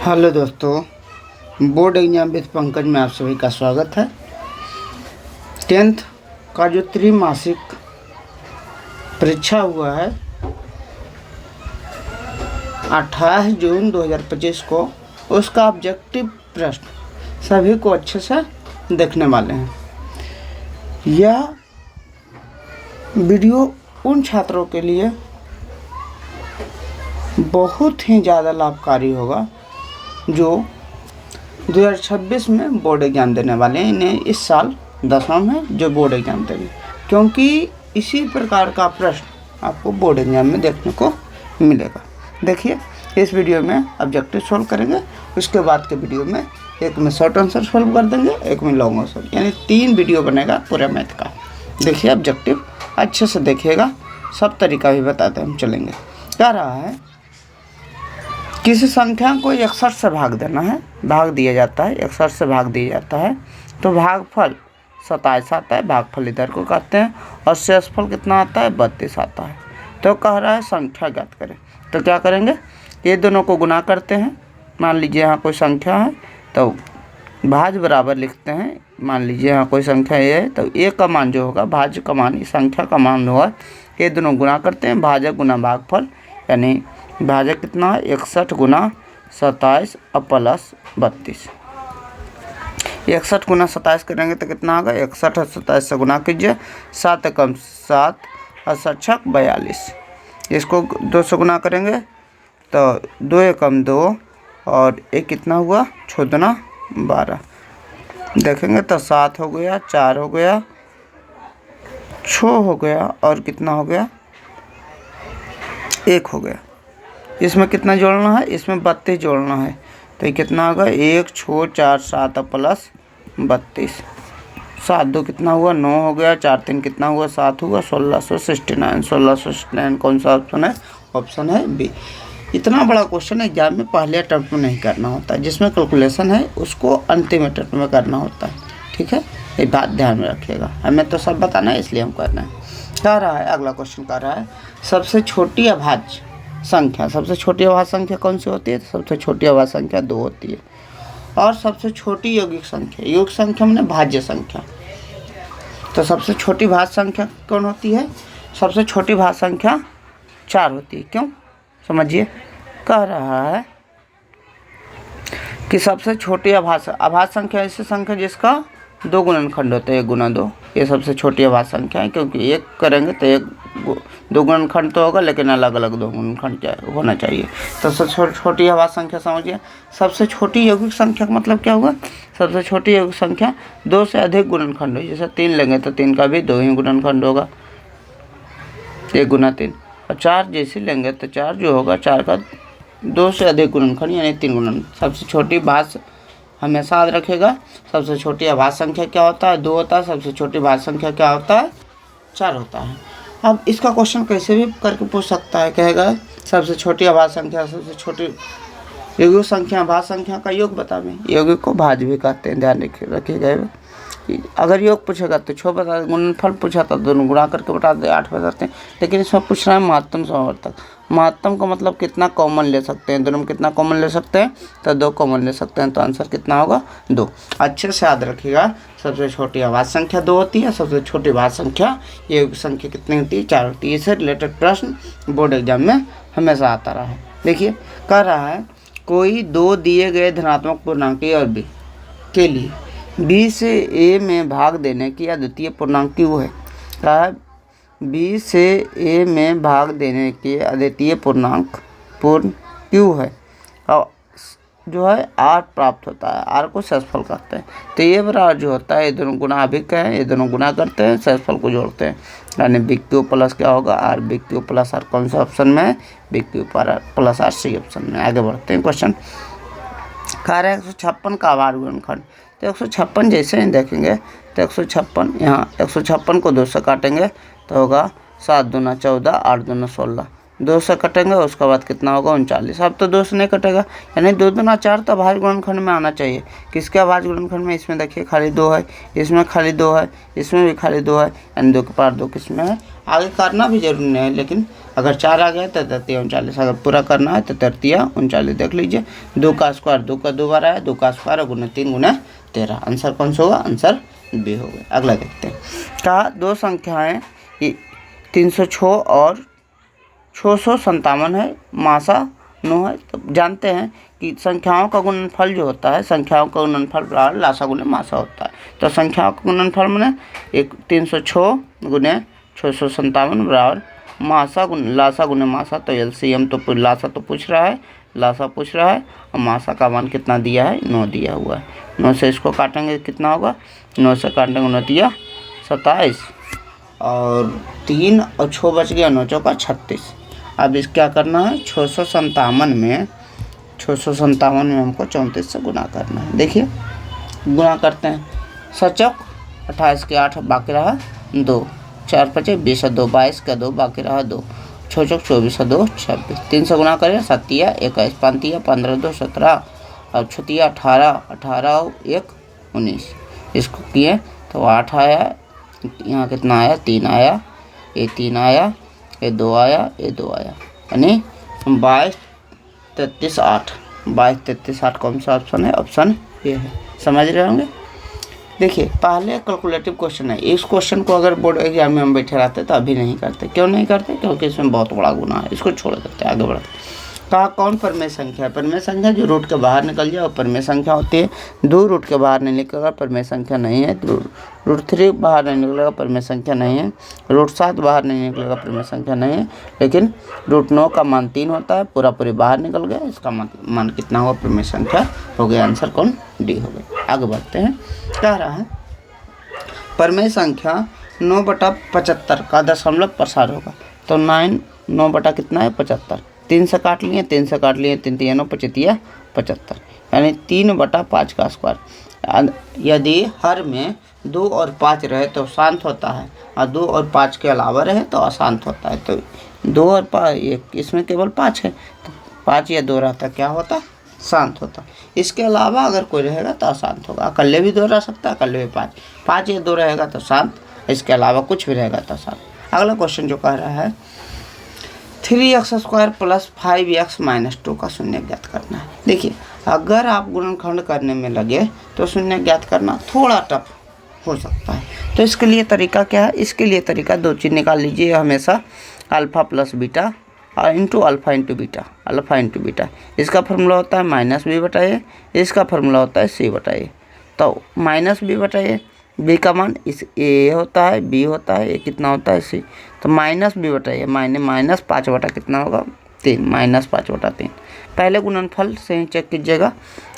Hello दोस्तों, board exam with Pankaj में आप सभी का स्वागत है। 10th का जो त्रैमासिक परीक्षा हुआ है 28 जून 2025 को, उसका ऑब्जेक्टिव प्रश्न सभी को अच्छे से देखने वाले हैं। यह वीडियो उन छात्रों के लिए बहुत ही ज़्यादा लाभकारी होगा जो 2026 में बोर्ड एग्ज़ाम देने वाले हैं। इन्हें इस साल 10वां में जो बोर्ड एग्ज़ाम देंगे, क्योंकि इसी प्रकार का प्रश्न आपको बोर्ड एग्ज़ाम में देखने को मिलेगा। देखिए, इस वीडियो में ऑब्जेक्टिव सॉल्व करेंगे, उसके बाद के वीडियो में एक में शॉर्ट आंसर सॉल्व कर देंगे, एक में लॉन्ग आंसर, यानी 3 वीडियो बनेगा पूरे मैथ का। देखिए ऑब्जेक्टिव अच्छे से देखिएगा, सब तरीका भी बताते हम चलेंगे। क्या रहा है, किसी संख्या को 61 से भाग देना है, भाग दिया जाता है, 61 से भाग दिया जाता है तो भागफल 27 आता है, भागफल इधर को कहते हैं, और शेषफल कितना आता है 32 आता है। तो कह रहा है संख्या ज्ञात करें। तो क्या करेंगे, ये दोनों को गुना करते हैं। मान लीजिए यहाँ कोई संख्या है तो भाज्य बराबर लिखते हैं। मान लीजिए यहाँ कोई संख्या ये है तो ए का मान जो होगा, भाज्य का मान, संख्या का मान होगा, ये दोनों गुना करते हैं, भाजक गुना भागफल, यानी भाजक कितना है 61 गुना 27 और प्लस 32। 61 गुना 27 करेंगे तो कितना होगा, 61 और 27 से गुना कीजिए, 7 कम 7 और 7 42। इसको 2 से गुना करेंगे तो 2 एकम 2 और एक कितना हुआ 6 दुना 12। देखेंगे तो 7 हो गया, 4 हो गया, 6 हो गया और कितना हो गया 1 हो गया। इसमें कितना जोड़ना है, इसमें 32 जोड़ना है। तो ये कितना होगा 1 6 4 7 प्लस 32। 7 2 कितना हुआ 9 हो गया, 4 3 कितना हुआ 7 हुआ, 1669। 1669 कौन सा ऑप्शन है, ऑप्शन है बी। इतना बड़ा क्वेश्चन एग्जाम में पहले अटेम्प्ट में नहीं करना होता है, जिसमें कैलकुलेशन है उसको अंतिम अटेम्प्ट में करना होता है। ठीक है, ये बात ध्यान में रखिएगा, हमें तो सब बताना है इसलिए हम करना है। क्या रहा है, अगला क्वेश्चन क्या रहा है, सबसे छोटी अभाज्य संख्या, सबसे छोटी अभाज्य संख्या कौन सी होती है, तो सबसे छोटी अभाज्य संख्या 2 होती है। और सबसे छोटी यौगिक संख्या, यौगिक संख्या में भाज्य संख्या, तो सबसे छोटी भाज्य संख्या कौन होती है, सबसे छोटी भाज्य संख्या 4 होती है। क्यों, समझिए। कह रहा है कि सबसे छोटी अभाज्य संख्या ऐसी संख्या जिसका 2 गुणनखंड होते हैं, 1 गुना 2, ये सबसे छोटी अभाज्य संख्या है। क्योंकि 1 करेंगे तो 2 गुणनखंड तो होगा, लेकिन अलग अलग 2 गुणनखंड होना चाहिए। तो सबसे छोटी अभाज्य संख्या समझिए। सबसे छोटी यौगिक संख्या का मतलब क्या हुआ, सबसे छोटी यौगिक संख्या 2 से अधिक गुणनखंड हो। जैसे 3 लेंगे तो 3 का भी 2 ही गुणनखंड होगा, 1 गुना 3। और 4 जैसे लेंगे तो 4 जो होगा 4 का 2 से अधिक गुणनखंड, यानी 3 गुणन। सबसे छोटी भाज्य हमेशा याद रखेगा, सबसे छोटी अभाज्य संख्या क्या होता है, 2 होता है। सबसे छोटी भाज्य संख्या क्या होता है, 4 होता है। अब इसका क्वेश्चन कैसे भी करके पूछ सकता है, कहेगा सबसे छोटी अभाज्य संख्या, सबसे छोटी यौगिक संख्या, भाज्य संख्या का योग बतावें। यौगिक को भाज्य भी कहते हैं, ध्यान रखिएगा। अगर योग पूछेगा तो 6 बता दें, गुणनफल पूछा तो दोनों गुणा करके बता दे 8 बताते हैं। लेकिन इसमें पूछ रहा है महत्तम समवर्तक। महत्तम का मतलब कितना कॉमन ले सकते हैं, दोनों में कितना कॉमन ले सकते हैं, तो 2 कॉमन ले सकते हैं। तो आंसर कितना होगा 2। अच्छे से याद रखिएगा, सबसे छोटी अभाज्य संख्या 2 होती है, सबसे छोटी भाज्य संख्या यौगिक संख्या कितनी होती है, 4 होती है। इससे रिलेटेड प्रश्न बोर्ड एग्जाम में हमेशा आता रहा है। देखिए, कह रहा है कोई 2 दिए गए धनात्मक पूर्णांक ए और बी के लिए बी से ए में भाग देने की अद्वितीय पूर्णांक क्यू है। कहा है बी से ए में भाग देने की अद्वितीय पूर्णांक पूर्ण क्यू है, और जो है आर प्राप्त होता है, आर को शेषफल कहते हैं। तो ये बराबर जो होता है, ये दोनों गुना अभिक है, ये दोनों गुना करते हैं, शेषफल को जोड़ते हैं, यानी बी क्यू प्लस क्या होगा R, B Q plus R कौन सा ऑप्शन में है, B Q plus R C option में। आगे बढ़ते हैं क्वेश्चन। कह रहे हैं 156 का आभाज्य गुणनखंड। तो 156 जैसे ही देखेंगे तो 156, यहाँ 156 को 2 से काटेंगे तो होगा 7 दूना 14, 8 दूना 16। 2 से कटेंगे, उसके बाद कितना होगा 39। अब तो 2 से नहीं कटेगा, यानी 2 दूना 4 तो अभाज्य गुणनखंड में आना चाहिए। किसके अभाज्य गुणनखंड में? इसमें देखिए खाली 2 है, इसमें खाली 2 है, इसमें भी खाली 2 है, यानी 2 के पार 2 किसमें है। आगे करना भी जरूरी नहीं है, लेकिन अगर 4 आ गया तो तृतीय 39, अगर पूरा करना है तो तृतीय 39। देख लीजिए 2 का स्क्वायर 2 का 2 बार आया, 2 का स्क्वायर गुना 3 गुना 13। आंसर कौन सा होगा? आंसर बी हो गया। अगला देखते हैं। कहा 2 संख्याएं 306 और 657 है, मासा 9 है। तो जानते हैं कि संख्याओं का गुणनफल जो होता है, संख्याओं का गुणनफल बराबर लासा गुने मासा होता है। तो संख्याओं का गुणनफल मैंने 306 गुने 657 बराबर मासा गुने लासा गुने मासा। तो एलसीएम तो लासा तो पूछ रहा है, लासा पूछ रहा है, और मासा का मान कितना दिया है? 9 दिया हुआ है। 9 से इसको काटेंगे कितना होगा? 9 से काटेंगे 9 दिया 27, और 3 और 6 बच गया, 9 चौका 36। अब इस क्या करना है? 657 में हमको 34 से गुना करना है। देखिए गुना करते हैं। सचौक 28 के 8 बाकी रहा 2, 4 5 20 2, 22 का 2 बाकी रहा 2, 6 चौक 24 2 26। 3 से गुना करें 7 21, 5 15 2 17, और 6 18, 18 1 19। इसको किए तो 8 आया, यहाँ कितना आया? 3 आया, ये 3 आया, ये 2 आया, ये 2 आया, यानी 22 33 8। 22 33 8 कौन सा ऑप्शन है? ऑप्शन ये है। समझ रहे होंगे। देखिए पहले कैलकुलेटिव क्वेश्चन है। इस क्वेश्चन को अगर बोर्ड एग्जाम में हम बैठे रहते तो अभी नहीं करते। क्यों नहीं करते? क्योंकि इसमें बहुत बड़ा गुना है। इसको छोड़ देते हैं, आगे बढ़ते हैं। कहा कौन परमेय संख्या है? परमेय संख्या जो रूट के बाहर निकल जाए वो परमेय संख्या होती है। 2 रूट के बाहर नहीं निकलेगा, परमेय संख्या नहीं है। रूट 3 बाहर नहीं निकलेगा, परमेय संख्या नहीं है। रूट 7 बाहर नहीं निकलेगा, परमेय संख्या नहीं है। लेकिन रूट 9 का मान 3 होता है, पूरा पूरी बाहर निकल गया, इसका मान कितना हुआ? परमेय संख्या हो गया। आंसर कौन? डी हो गया। आगे बढ़ते हैं। कह रहा है परमेय संख्या 9/75 का दशमलव प्रसार होगा। तो 9 बटा कितना है? 75। 3 से काट लिए, 3 से काट लिए, 3 3 9 25 75, यानी 3/5 का स्क्वायर। यदि हर में 2 और 5 रहे तो शांत होता है, और 2 और 5 के अलावा रहे तो अशांत होता है। तो 2 और 5, इसमें केवल 5 है, तो 5 या 2 रहता क्या होता? शांत होता। इसके अलावा अगर कोई रहेगा तो अशांत होगा। अकेले भी 2 रह सकता है, अकेले भी 5 या 2 रहेगा तो शांत, इसके अलावा कुछ भी रहेगा तो शांत। अगला क्वेश्चन जो कह रहा है 3x² + 5x - 2 का शून्य ज्ञात करना है। देखिए अगर आप गुणनखंड करने में लगे तो शून्य ज्ञात करना थोड़ा टफ हो सकता है। तो इसके लिए तरीका क्या है? इसके लिए तरीका 2 चीज़ निकाल लीजिए हमेशा, अल्फ़ा + बीटा और इंटू अल्फ़ा इंटू बीटा। इसका फार्मूला होता है -b/a, इसका फार्मूला होता है c/a। तो -b/a, b का मान इस a होता है, b होता है, a कितना होता है c। तो -b/a माइनस 5 बटा कितना होगा? 3, -5/3। पहले गुणनफल से ही चेक कीजिएगा,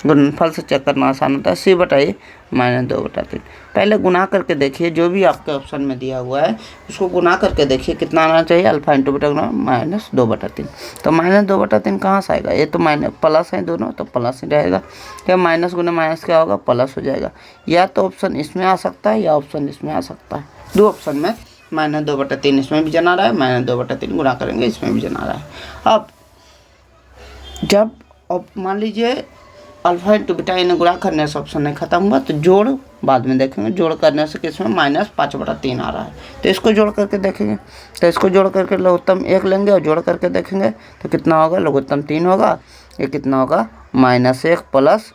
गुणनफल से चेक करना आसान होता है। c/a -2/3। पहले गुना करके देखिए, जो भी आपके ऑप्शन में दिया हुआ है उसको गुना करके देखिए कितना आना चाहिए। अल्फा इंटू बीटा गुना -2/3। तो -2/3 कहाँ से आएगा? ये तो माइनस प्लस है दोनों, तो प्लस ही रहेगा। क्या माइनस गुना माइनस क्या होगा? प्लस हो जाएगा। या तो ऑप्शन इसमें आ सकता है या ऑप्शन इसमें आ सकता है। 2 ऑप्शन में -2/3 इसमें भी जना रहा है, -2/3 गुना करेंगे इसमें भी जना रहा है। अब जब मान लीजिए अल्फा इंटू बीटा इन्हें गुणा करने से ऑप्शन नहीं खत्म हुआ तो जोड़ बाद में देखेंगे। जोड़ करने से किसमें -5/3 आ रहा है, तो इसको जोड़ करके देखेंगे। तो इसको जोड़ करके लघुत्तम 1 लेंगे और जोड़ करके देखेंगे तो कितना होगा? लघुत्तम 3 होगा। ये कितना होगा? -1 +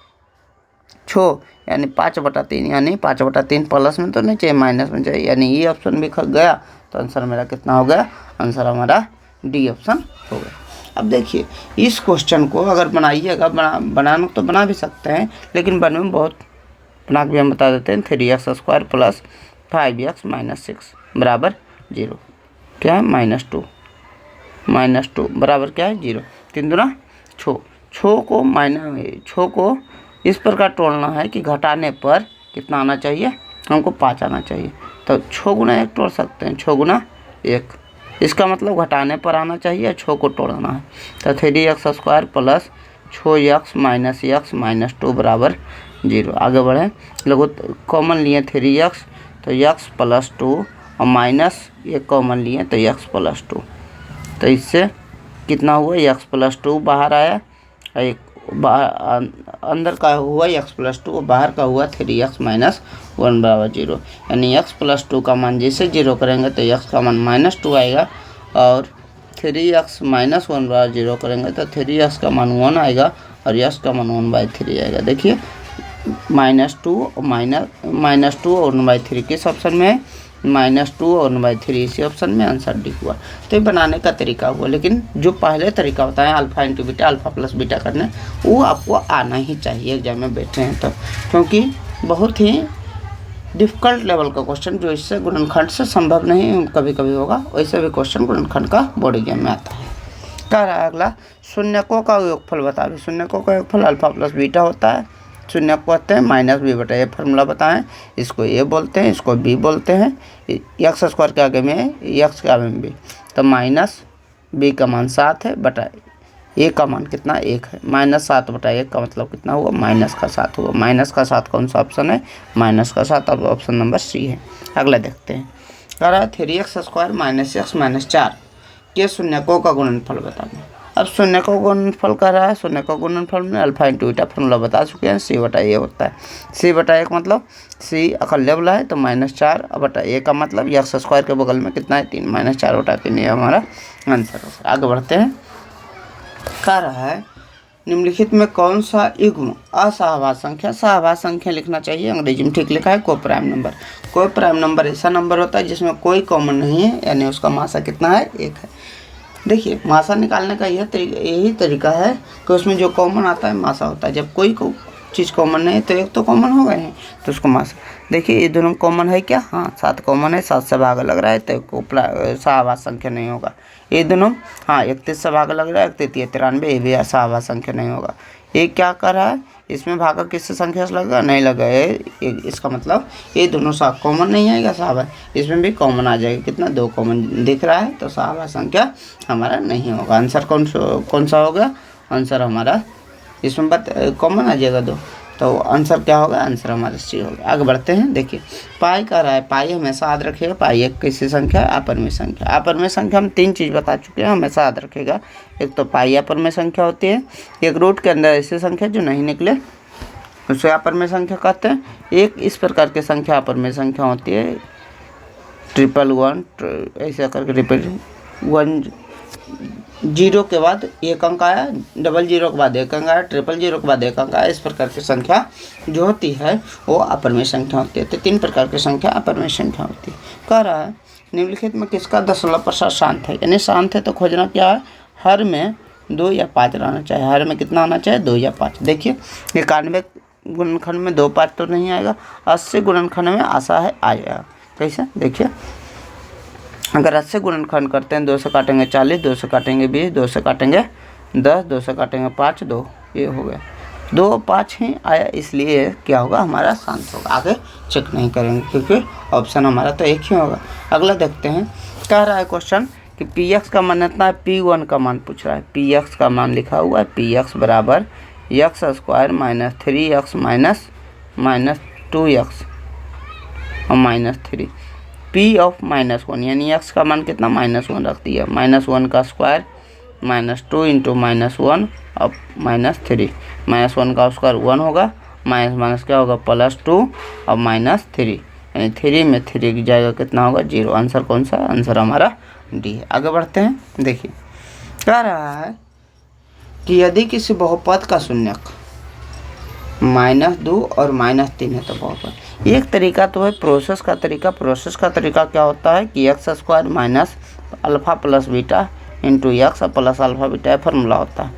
6 यानी 5/3, यानी 5/3 प्लस में तो नहीं चाहिए, माइनस में चाहिए, यानी ये ऑप्शन भी खा गया। तो आंसर मेरा कितना हो गया? आंसर हमारा डी ऑप्शन हो गया। अब देखिए इस क्वेश्चन को अगर बनाइएगा, बनाना तो बना भी सकते हैं, लेकिन बनने में बहुत बना के हम बता देते हैं। 3x² + 5x - 6 बराबर 0। क्या है? -2 बराबर क्या है? 0। 3 दूना 6। 6 को इस प्रकार तोड़ना है कि घटाने पर कितना आना चाहिए? हमको 5 आना चाहिए। तो 6 गुना 1 तोड़ सकते हैं, 6 गुना 1। इसका मतलब घटाने पर आना चाहिए, 6 को तोड़ना है। तो 3x² + 6x - 2 बराबर 0। आगे बढ़ें, लघु कॉमन लिए 3x, तो x + 2 और माइनस ये कॉमन लिए तो x + 2। तो इससे कितना हुआ एक्स प्लस 2 बाहर आया, एक अंदर का हुआ एक्स प्लस 2 और बाहर का हुआ 3x माइनस 1 बराबर 0। यानी एक्स प्लस 2 का मान जैसे 0 करेंगे तो एक्स का मान -2 आएगा और 3x माइनस 1 बराबर 0 करेंगे तो 3x का मान 1 आएगा और x का मान 1/3 आएगा। देखिए -2 और -2 और 1/3 किस ऑप्शन में है, -2 और 1/3 इसी ऑप्शन में, आंसर डी हुआ। तो ये बनाने का तरीका हुआ, लेकिन जो पहले तरीका होता है alpha into beta, alpha plus beta करने, वो आपको आना ही चाहिए एग्जाम में बैठे हैं तो, क्योंकि बहुत ही डिफ़िकल्ट लेवल का क्वेश्चन जो इससे गुणनखंड से संभव नहीं कभी कभी होगा, वैसे भी क्वेश्चन गुणनखंड का बोर्ड एग्जाम में आता है। कह रहा है अगला, शून्यकों का योगफल बता दो। शून्यकों का योगफल अल्फा प्लस बीटा होता है। शून्य को कहते हैं -b बटा ए, फार्मूला बताएं। इसको ए बोलते हैं, इसको बी बोलते हैं। एक्स स्क्वायर के आगे में एक्स के आगे में बी, तो -b का मान 7 है बटा ए का मान कितना 1 है। -7 बटा 1 का मतलब कितना हुआ, -7 हुआ। -7 कौन सा ऑप्शन है, -7 अब ऑप्शन नंबर सी है। अगला देखते हैं, कह रहा है 3x स्क्वायर -x -4 के शून्यकों का गुणनफल बता दें। अब शून्य का गुणनफल कर रहा है, शून्य का गुणनफल में अल्फा इंटू बीटा फॉर्मूला बता चुके हैं, c बटा ए होता है। c बटा ए का मतलब c अकल्य वाला है तो -4 बटा ए का मतलब एक्स स्क्वायर के बगल में कितना है 3, -4 बटा 3, ये हमारा आंसर होगा। आगे बढ़ते हैं, कह रहा है निम्नलिखित में कौन सा युग्म असहवास संख्या, सहवास संख्या लिखना चाहिए, अंग्रेजी में ठीक लिखा है को प्राइम नंबर। कोई प्राइम नंबर ऐसा नंबर होता है जिसमें कोई कॉमन नहीं है, यानी उसका मासा कितना है 1 है। देखिए मासा निकालने का यही तरीका है कि उसमें जो कॉमन आता है मासा होता है। जब कोई चीज़ कॉमन नहीं है तो एक तो कॉमन होगा ही, तो उसको मासा। देखिए ये दोनों कॉमन है क्या, हाँ 7 कॉमन है, 7 से भाग लग रहा है तो सहवास संख्या नहीं होगा। ये दोनों हाँ 31 से भाग लग रहा है, 31 93, ये भी सहवास संख्या नहीं होगा। ये क्या कर रहा है, इसमें भागा किससे संख्या से लगा, नहीं लगा है, इसका मतलब ये दोनों सा कॉमन नहीं आएगा सहवास, इसमें भी कॉमन आ जाएगा, कितना 2 कॉमन दिख रहा है, तो सहवास संख्या हमारा नहीं होगा। आंसर कौन सा होगा, आंसर हमारा इसमें कॉमन आ जाएगा 2, तो आंसर क्या होगा, आंसर हमारा सी होगा। आगे बढ़ते हैं, देखिए पाई का रहा है, पाई हमेशा याद रखिएगा, पाई एक कैसी संख्या है, अपरिमेय संख्या। अपरिमेय संख्या हम 3 चीज़ बता चुके हैं, हमेशा याद रखिएगा। एक तो पाई अपरिमेय संख्या होती है, एक रूट के अंदर ऐसी संख्या जो नहीं निकले उसे अपरिमेय संख्या कहते हैं। एक इस प्रकार की संख्या अपरिमेय संख्या होती है 111 ऐसा करके रिपीट 1 0 के बाद 1 अंक आया, 00 के बाद 1 अंक आया, 000 के बाद 1 अंक आया, इस प्रकार की संख्या जो होती है वो अपरिमेय संख्या होती है। तो 3 प्रकार की संख्या अपरिमेय संख्या होती है। कह रहा है निम्नलिखित में किसका दशमलव प्रसार शांत है, यानी शांत है तो खोजना क्या है, हर में 2 या 5 रहना चाहिए। हर में कितना होना चाहिए, 2 या 5। देखिए 91 गुणनखंड में 2 5 तो नहीं आएगा, 80 गुणनखंड में आशा है आएगा। कैसे, देखिए अगर 80 गुणनखंड करते हैं, 2 से काटेंगे 40, 2 से काटेंगे 20, 2 से काटेंगे 10, 2 से काटेंगे 5, 2 ये हो गया, 2 5 ही आया, इसलिए क्या होगा, हमारा शांत होगा। आगे चेक नहीं करेंगे क्योंकि ऑप्शन हमारा तो एक ही होगा। अगला देखते हैं, कह रहा है क्वेश्चन कि px का मान इतना है, p1 का मान पूछ रहा है। px का मान लिखा हुआ है, px बराबर x square -3x minus 2x और -3 p ऑफ -1, यानी x का मान कितना -1 रख दिया, -1 का स्क्वायर -2 इंटू -1 और -3, -1 का स्क्वायर 1 होगा, माइनस क्या होगा +2 और -3, यानी 3 में 3 की जाएगा कितना होगा 0। आंसर कौन सा, आंसर हमारा डी है। आगे बढ़ते हैं, देखिए कह रहा है कि यदि किसी बहुपद का शून्यक -2 और -3 है तो बहुपद। एक तरीका तो है प्रोसेस का तरीका क्या होता है कि x square minus alpha plus beta into x plus alpha beta formula होता है।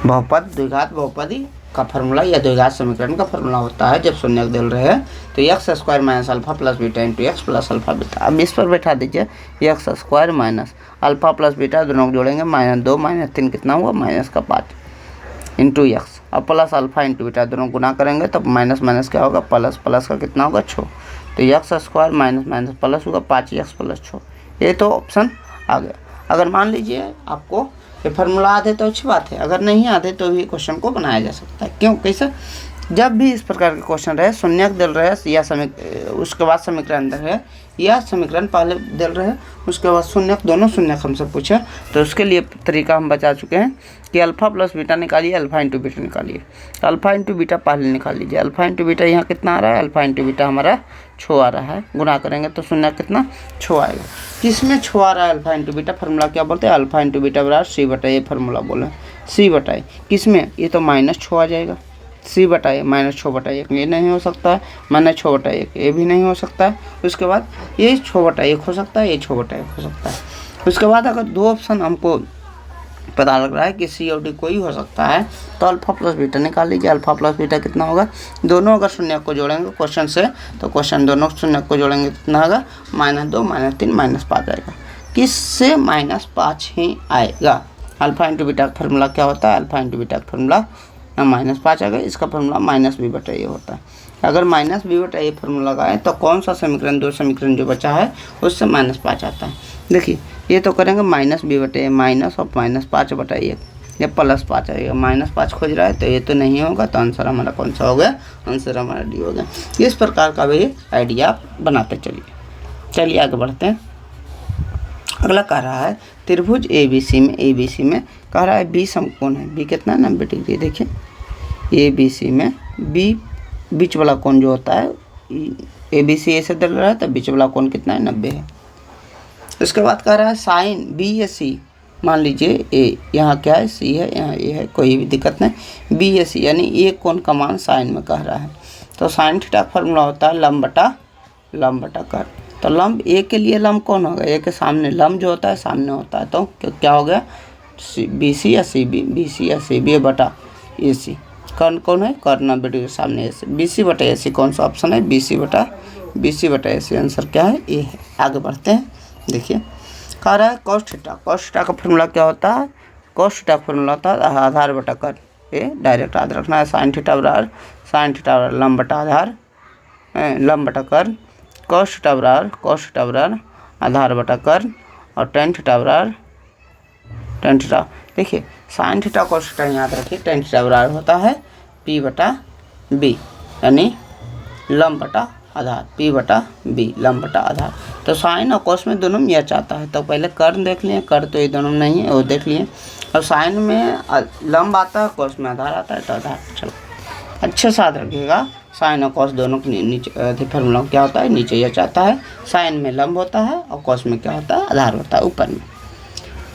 बहुपद द्विघात बहुपदी का फार्मूला या द्विघात समीकरण का फार्मूला होता है। जब शून्यक दे रहे हैं तो x square minus alpha plus beta into x plus alpha beta. अब इस पर बैठा दीजिए, x square minus alpha plus beta दोनों को जोड़ेंगे, -2 -3 कितना हुआ -5 इंटू एक्स और प्लस अल्फ़ा इंटू बीटा दोनों गुना करेंगे तो माइनस माइनस क्या होगा प्लस, प्लस का कितना होगा 6, तो x square minus minus plus होगा 5x प्लस 6। ये तो ऑप्शन आ गया। अगर मान लीजिए आपको ये फार्मूला आते तो अच्छी बात है, अगर नहीं आते तो भी क्वेश्चन को बनाया जा सकता है। क्यों, कैसे जब भी इस प्रकार के क्वेश्चन रहे, शून्यक दिल रहे या उसके बाद समीकरण अंदर है या समीकरण पहले दिल रहे उसके बाद शून्यक, दोनों शून्यक हमसे पूछे, तो उसके लिए तरीका हम बता चुके हैं कि अल्फा प्लस बीटा निकालिए, अल्फा इंटू बीटा निकालिए। अल्फा इंटू बीटा पहले निकाल लीजिए। अल्फा इंटू बीटा यहाँ कितना आ रहा है, अल्फा इंटू बीटा हमारा 6 आ रहा है। गुणा करेंगे तो शून्यक कितना 6 आएगा। किसमें 6 आ रहा है अल्फा इंटू बीटा, फार्मूला क्या बोलते हैं, अल्फा इंटू बीटा बराबर सी बटा ए फार्मूला बोले, सी बटा ए। किसमें, ये तो -6 आ जाएगा, सी बटा ए -6/1 ये नहीं हो सकता है, -6/1 ये भी नहीं हो सकता है। उसके बाद ये 6/1 हो सकता है, ये 6/1 हो सकता है। उसके बाद अगर दो ऑप्शन हमको पता लग रहा है कि सी और डी कोई हो सकता है, तो अल्फा प्लस बीटा निकाल लीजिए। अल्फा प्लस बीटा कितना होगा, दोनों अगर शून्य को जोड़ेंगे क्वेश्चन से, तो क्वेश्चन दोनों शून्य को जोड़ेंगे कितना होगा, -2 -3 -5 आएगा। किससे -5 ही आएगा। अल्फा इंटू बीटा का फॉर्मूला क्या होता है, अल्फा इंटू बीटा का फॉर्मूला -5 आएगा। इसका फॉर्मूला -b/a होता है। अगर -b/a फॉर्मूला लगाएं तो कौन सा समीकरण, दो समीकरण जो बचा है उससे -5 आता है। देखिए ये तो करेंगे -b/a माइनस और -5/1, ये +5 आएगा। -5 खोज रहा है तो ये तो नहीं होगा, तो आंसर हमारा कौन सा हो गया, आंसर हमारा डी हो गया। इस प्रकार का भी आइडिया आप बनाते चलिए आगे बढ़ते हैं। अगला कह रहा है त्रिभुज ABC में कह रहा है बी समकोण है। बी कितना है, 90 डिग्री। देखिए ABC में बी बीच वाला कोण जो होता है, ABC ऐसे दल रहा है तो बीच वाला कोण कितना है, 90 है। उसके बाद कह रहा है साइन BAC, मान लीजिए ए यहाँ क्या है, सी है, यहाँ ए है, कोई भी दिक्कत नहीं। BAC यानी एक कोण का मान साइन में कह रहा है, तो साइन थीटा का फॉर्मूला होता है लंब बटा कर। तो लंब ए के लिए लंब कौन होगा, ए के सामने लंब जो होता है सामने होता है, तो क्या हो गया, BC या CB बटा AC। कौन है, कर्ण 90 डिग्री सामने AC, BC बटा AC कौन सा ऑप्शन है, BC बटा AC। आंसर क्या है, ए है। आगे बढ़ते हैं। देखिए कह रहा है कॉस थीटा का फॉर्मूला क्या होता है, कॉस थीटा का फॉर्मूला होता है आधार बटा कर। ये डायरेक्ट याद रखना है, साइन थीटा बराबर लंब बटा आधार, लंब बटा कर। कॉस थीटा बराबर आधार बटा कर, और टेन थीटा। देखिए साइन थीटा कॉस थीटा याद रखिए, टेन थीटा बराबर होता है P/B, यानी लंब बटा आधार, P/B लंब बटा आधार। तो साइन और कॉस में दोनों में यह चाहता है, तो पहले कर्ण देख लिए, कर्ण तो ये दोनों में नहीं है, वो देख लिए। और साइन में लंब आता है, कॉस में आधार आता है, तो आधार। चलो अच्छे से याद रखिएगा, साइन और कॉस दोनों के नीचे फॉर्मूला क्या होता है, नीचे यह चाहता है, साइन में लंब होता है और कॉस में क्या होता है, आधार होता है ऊपर में।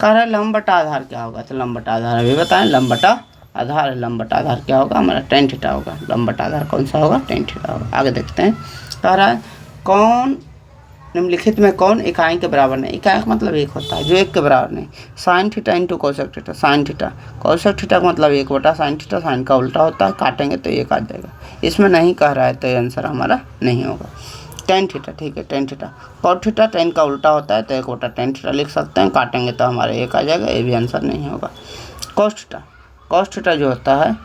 कह रहा है लंब बटा आधार क्या होगा, तो लंब बटा आधार अभी बताएं, लंब बटा आधार क्या होगा, हमारा टेन थीटा होगा। लंब बटा आधार कौन सा होगा, टेन थीटा होगा। आगे देखते हैं। कह रहा है कौन निम्नलिखित में कौन इकाई के बराबर नहीं, इकाई का मतलब एक होता है जो एक के बराबर नहीं। Sine theta into cosec theta, sine theta cosec theta का मतलब 1 बटा साइन थीटा, साइन का उल्टा होता है, काटेंगे तो 1 आ जाएगा। इसमें नहीं कह रहा है तो ये आंसर हमारा नहीं होगा। टेन थीटा, ठीक है, tan theta. Cot theta tan का उल्टा होता है, तो 1 बटा टेन थीटा लिख सकते हैं, काटेंगे तो हमारा 1 आ जाएगा, ये भी आंसर नहीं होगा। कॉस थीटा जो होता है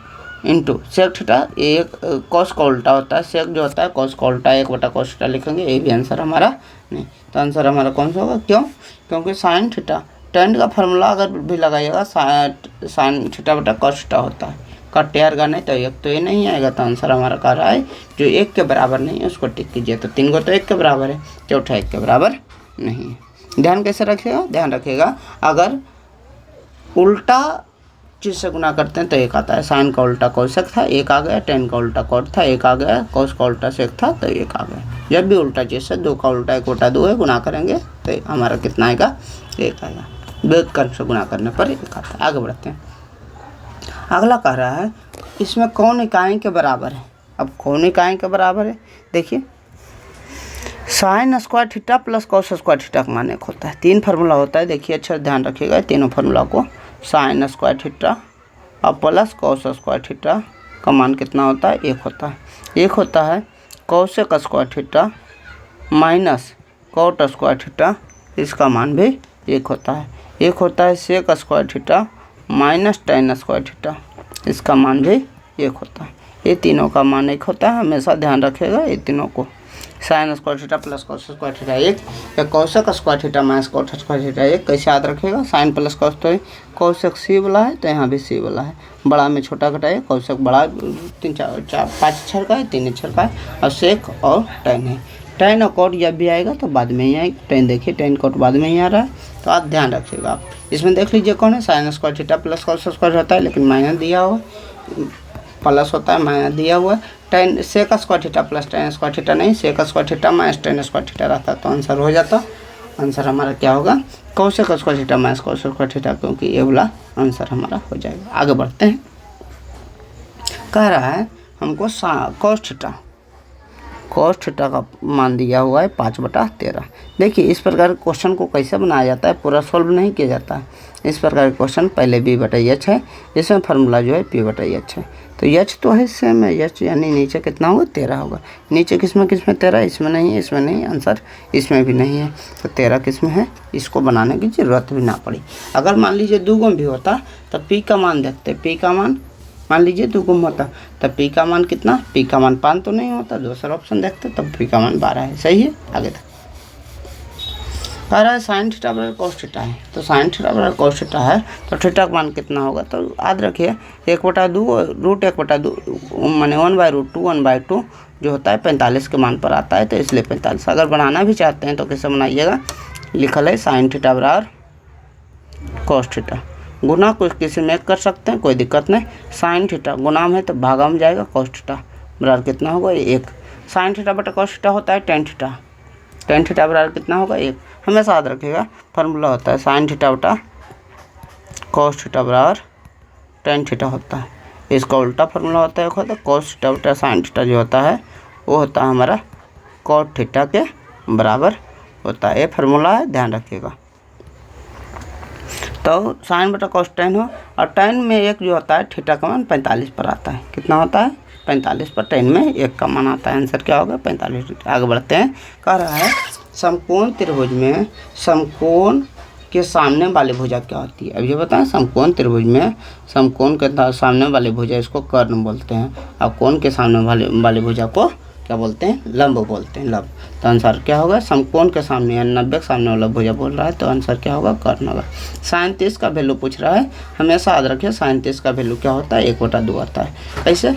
इंटू सेक थीटा, एक कॉस का उल्टा होता है, सेक जो होता है कॉस का उल्टा, 1 बटा कॉस थीटा लिखेंगे, ये भी आंसर हमारा नहीं। तो आंसर हमारा कौन सा होगा, क्यों, क्योंकि साइन थीटा टेन का फॉर्मूला अगर भी लगाइएगा साइन थीटा बटा कॉस थीटा होता है, कट यार नहीं, तो एक तो ये नहीं आएगा। तो आंसर हमारा कह रहा है जो 1 के बराबर नहीं है उसको टिक कीजिए। तो 3 को तो 1 के बराबर है, चौथा 1 के बराबर नहीं है। ध्यान कैसे रखिएगा, ध्यान रखिएगा, अगर उल्टा चीज़ से गुना करते हैं तो 1 आता है। साइन का उल्टा कोसेक था, 1 आ गया, टेन का उल्टा कॉट था, 1 आ गया, कॉस का उल्टा सेक था, तो 1 आ गया। जब भी उल्टा चीज़ से 2 का उल्टा 1 बटा 2 है, गुना करेंगे तो हमारा कितना आएगा, 1 आएगा। व्युत्क्रम से गुना करने पर 1 आता है। आगे बढ़ते हैं। अगला कह रहा है इसमें कौन इकाई के बराबर है। अब कौन इकाई के बराबर है, देखिए sign square theta plus cos square theta का मान 1 होता है। 3 फार्मूला होता है, देखिए अच्छा ध्यान रखिएगा तीनों फार्मूला को। साइन स्क्वायर थीटा और प्लस कॉस स्क्वायर थीटा का मान कितना होता है, 1 होता है। 1 होता है cosec square theta minus cot square theta, इसका मान भी 1 होता है। 1 होता है sec square theta minus tan square theta, इसका मान भी 1 होता है। ये तीनों का मान 1 होता है, हमेशा ध्यान रखिएगा ये तीनों को। Sine square theta plus cos square theta 1 या cosec square theta minus cot square theta 1। कैसे याद रखेगा, साइन प्लस कॉस तो कॉसेक सी वाला है तो यहाँ भी सी वाला है, बड़ा में छोटा घटाइए, कॉसेक बड़ा 3 4 5 अक्षर का है, 3 अक्षर का है, और सेक और टेन है। टेन और कॉट जब भी आएगा तो बाद में ही आएगा, टेन देखिए टेन कॉट बाद में ही आ रहा है, तो आप ध्यान रखिएगा। आप इसमें देख लीजिए कौन है, sign square theta plus cos square होता है, लेकिन माइनस दिया हुआ प्लस होता है, माइनस दिया हुआ है। Tan sec square theta plus tan square theta नहीं, sec square theta minus tan square theta रहता, तो आंसर हो जाता। आंसर हमारा क्या होगा, cosec square theta minus cos square theta, क्योंकि ये वाला आंसर हमारा हो जाएगा। आगे बढ़ते हैं। कह रहा है हमको कॉस थीटा का मान दिया हुआ है 5/13। देखिए इस प्रकार के क्वेश्चन को कैसे बनाया जाता है, पूरा सॉल्व नहीं किया जाता है। इस प्रकार के क्वेश्चन पहले b/h है, इसमें फार्मूला जो है p/h है। तो h तो है सेम है, h यानी नीचे कितना होगा 13 होगा। नीचे किसमें 13, इसमें नहीं है, इसमें नहीं, आंसर इसमें भी नहीं है, तो 13 किसमें है, इसको बनाने की ज़रूरत भी ना पड़ी। अगर मान लीजिए 2 गुम भी होता तो p का मान देखते, p का मान मान लीजिए 2 गुम होता तब p का मान कितना, p का मान 5 तो नहीं होता, दूसरा ऑप्शन देखते तब p का मान 12 है। सही है। आगे तक कह रहा है साइन थीटा बराबर कॉस थीटा है, तो साइन थीटा बराबर कॉस थीटा है तो थीटा का मान कितना होगा, तो याद रखिए 1/2 √1/2 माने 1/√2 1/2 जो होता है 45 के मान पर आता है, तो इसलिए 45। अगर बनाना भी चाहते हैं तो कैसे बनाइएगा, लिखल है साइन थीटा बराबर कॉस थीटा, गुना कुछ किसी में कर सकते हैं, कोई दिक्कत नहीं। साइन थीटा गुना में तो भागा में जाएगा, कॉस थीटा बराबर कितना होगा 1। साइन थीटा बटा कॉस थीटा होता है टेन थीटा बराबर कितना होगा 1। हमेशा याद रखिएगा फार्मूला होता है साइन थीटा बटा कॉस थीटा बराबर टेन थीटा होता है। इसका उल्टा फार्मूला होता है, होता है कॉस थीटा बटा साइन थीटा जो होता है वो होता है हमारा कॉट थीटा के बराबर होता है। ये फार्मूला है, ध्यान रखिएगा। तो साइन बटा कॉस टेन हो, और टेन में 1 जो होता है थीटा का मान 45 पर आता है। कितना होता है 45 पर, टेन में 1 का मान आता है, आंसर क्या होगा 45 डिग्री। आगे बढ़ते हैं। कह रहा है समकोण त्रिभुज में समकोण के सामने वाली भुजा क्या होती है। अब ये बताएं, समकोण त्रिभुज में समकोण के सामने वाली भुजा इसको कर्ण बोलते हैं, और कोण के सामने वाली भुजा को क्या बोलते हैं, लंब बोलते हैं, लंब। तो आंसर क्या होगा, समकोण के सामने यानी 90 के सामने वाला भुजा बोल रहा है, तो आंसर क्या होगा कर्ण होगा। साइन 30 का वैल्यू पूछ रहा है, हमेशा याद रखिए साइन 30 का वैल्यू क्या होता है 1/2 आता है। कैसे,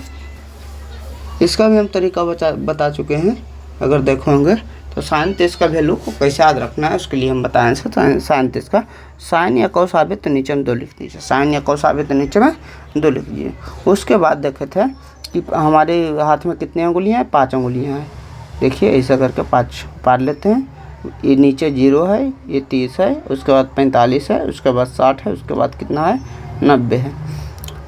इसका भी हम तरीका बता चुके हैं, अगर देखोगे तो साइन 30 का वैल्यू को कैसे याद रखना है उसके लिए हम बताएं। साइन 30 का साइन या कॉस आवे तो नीचे में 2 लिख दीजिए, साइन या कॉस आवे तो नीचे में 2 लिख दीजिए। उसके बाद देखे थे कि हमारे हाथ में कितनी अंगुलियाँ हैं, 5 अंगुलियाँ हैं। देखिए ऐसा करके 5 पार लेते हैं। ये नीचे 0 है, ये 30 है, उसके बाद 45 है, उसके बाद 60 है, उसके बाद कितना है 90 है।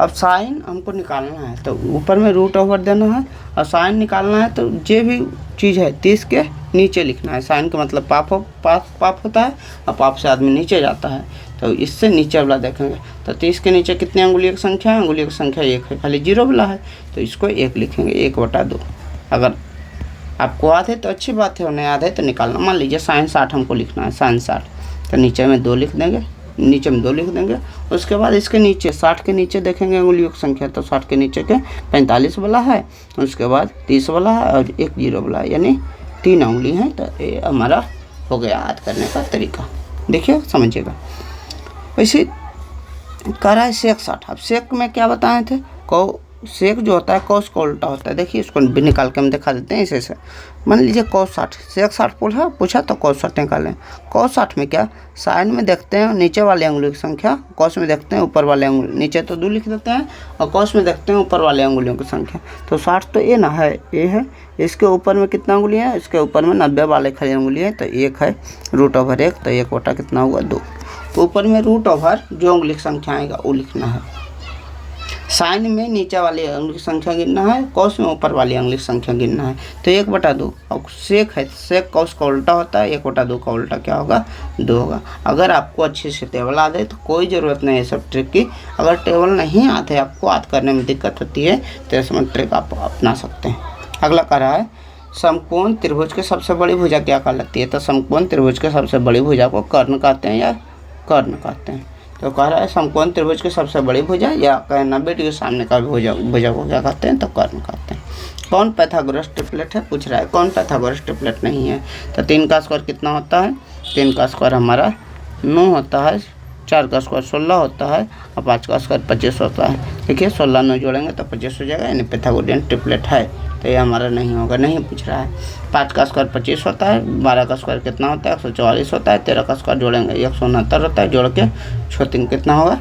अब साइन हमको निकालना है तो ऊपर में √ओवर देना है, और साइन निकालना है तो जो भी चीज़ है 30 के नीचे लिखना है। साइन का मतलब पाप होता है, और पाप से आदमी नीचे जाता है, तो इससे नीचे वाला देखेंगे तो 30 के नीचे कितनी अंगुलियों की संख्या है, अंगुलियों की संख्या 1 है, खाली 0 वाला है तो इसको 1 लिखेंगे, 1/2। अगर आपको याद है तो अच्छी बात है, और नहीं याद है तो निकालना। मान लीजिए साइन 60 हमको लिखना है, साइन 60 तो नीचे में 2 लिख देंगे, नीचे में 2 लिख देंगे। उसके बाद इसके नीचे 60 के नीचे देखेंगे अंगुलियों की संख्या, तो 60 के नीचे के 45 वाला है, उसके बाद 30 वाला है, और 1 0 वाला है, यानी 3 अंगुली हैं। तो ये हमारा हो गया याद करने का तरीका। देखिए समझिएगा। वैसे कह रहा है सेक 60। अब सेक में क्या बताए थे, सेक जो होता है कॉस का उल्टा होता है। देखिए इसको भी निकाल के हम दिखा देते हैं इसे से। मान लीजिए कॉस 60, सेक 60 पूछा तो कॉस 60 निकालें। कॉस 60 में क्या, साइन में देखते हैं नीचे वाले अंगुलियों की संख्या, कॉस में देखते हैं ऊपर वाले अंगुली, नीचे तो 2 लिख देते हैं, और कॉस में देखते हैं ऊपर वाले अंगुलियों की संख्या। तो 60 तो ये ना है, ये है, इसके ऊपर में कितना अंगुलियाँ है, इसके ऊपर में 90 वाले खाली अंगुली है, तो 1 है √1, तो 1 कितना हुआ 2। तो ऊपर में √ओवर जो अंगुली की संख्या आएगा वो लिखना है। साइन में नीचे वाली अंगुली की संख्या गिनना है, कॉस में ऊपर वाली अंगुली की संख्या गिनना है, तो 1/2। और सेक है, सेक कॉस का उल्टा होता है, 1/2 का उल्टा क्या होगा 2 होगा। अगर आपको अच्छे से टेबल याद है तो कोई ज़रूरत नहीं है सब ट्रिक की। अगर टेबल नहीं आते आपको याद करने में दिक्कत होती है तो इसमें ट्रिक आप अपना सकते हैं। अगला कह रहा है समकोण त्रिभुज की सबसे बड़ी भुजा क्या कहलाती है। तो समकोण त्रिभुज की सबसे बड़ी भुजा को कर्ण कहते हैं या कर्ण कहते हैं। तो कह रहा है समकोण त्रिभुज की सबसे बड़ी भुजा या 90 डिग्री सामने का भुजा को क्या कहते हैं, तो कर्ण कहते हैं। कौन पाइथागोरस ट्रिपलेट है पूछ रहा है, कौन पाइथागोरस ट्रिपलेट नहीं है। तो 3 का स्क्वायर कितना होता है, 3 का स्क्वायर हमारा 9 होता है, 4 का स्क्वायर 16 होता है और 5 का स्क्वायर 25 होता है। देखिए 16 9 जोड़ेंगे तो 25 हो जाएगा, यानी पाइथागोरियन ट्रिपलेट है। तो ये हमारा नहीं होगा, नहीं पूछ रहा है। 5 का स्क्वायर 25 होता है, 12 का स्क्वायर कितना होता है 144 होता है, 13 का स्क्वायर जोड़ेंगे 169 होता है, जोड़ के 6 कितना होगा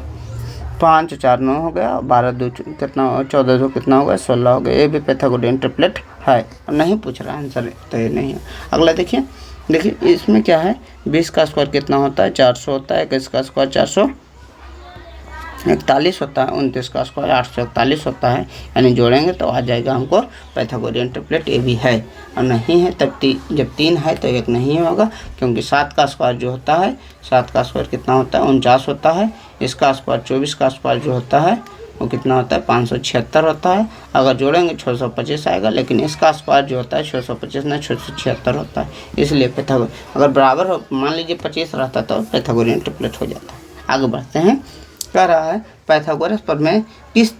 5 4 9 हो गया, 12 2 कितना 14 2 कितना होगा 16 हो गया। ये भी पाइथागोरियन ट्रिपलेट है, नहीं पूछ रहा है आंसर, तो ये नहीं है। अगला देखिए इसमें क्या है, 20 का स्क्वायर कितना होता है 400 होता है, 21 का स्क्वायर 441 होता है, 29 का स्क्वायर 841 होता है, यानी जोड़ेंगे तो आ जाएगा हमको पाइथागोरियन ट्रिपलेट। ये भी है और नहीं है तब जब 3 है तो 1 नहीं होगा, क्योंकि 7 का स्क्वायर जो होता है 7 का स्क्वायर कितना होता है 49 होता है, इसका स्क्वायर 24 का स्क्वायर जो होता है वो कितना होता है 576 होता है। अगर जोड़ेंगे 625 आएगा, लेकिन इसका स्क्वायर जो होता है 625 ना 676 होता है, इसलिए अगर बराबर हो मान लीजिए 25 रहता तो पाइथागोरियन ट्रिपलेट हो जाता है। आगे बढ़ते हैं, कह रहा है पाइथागोरस प्रमेय किस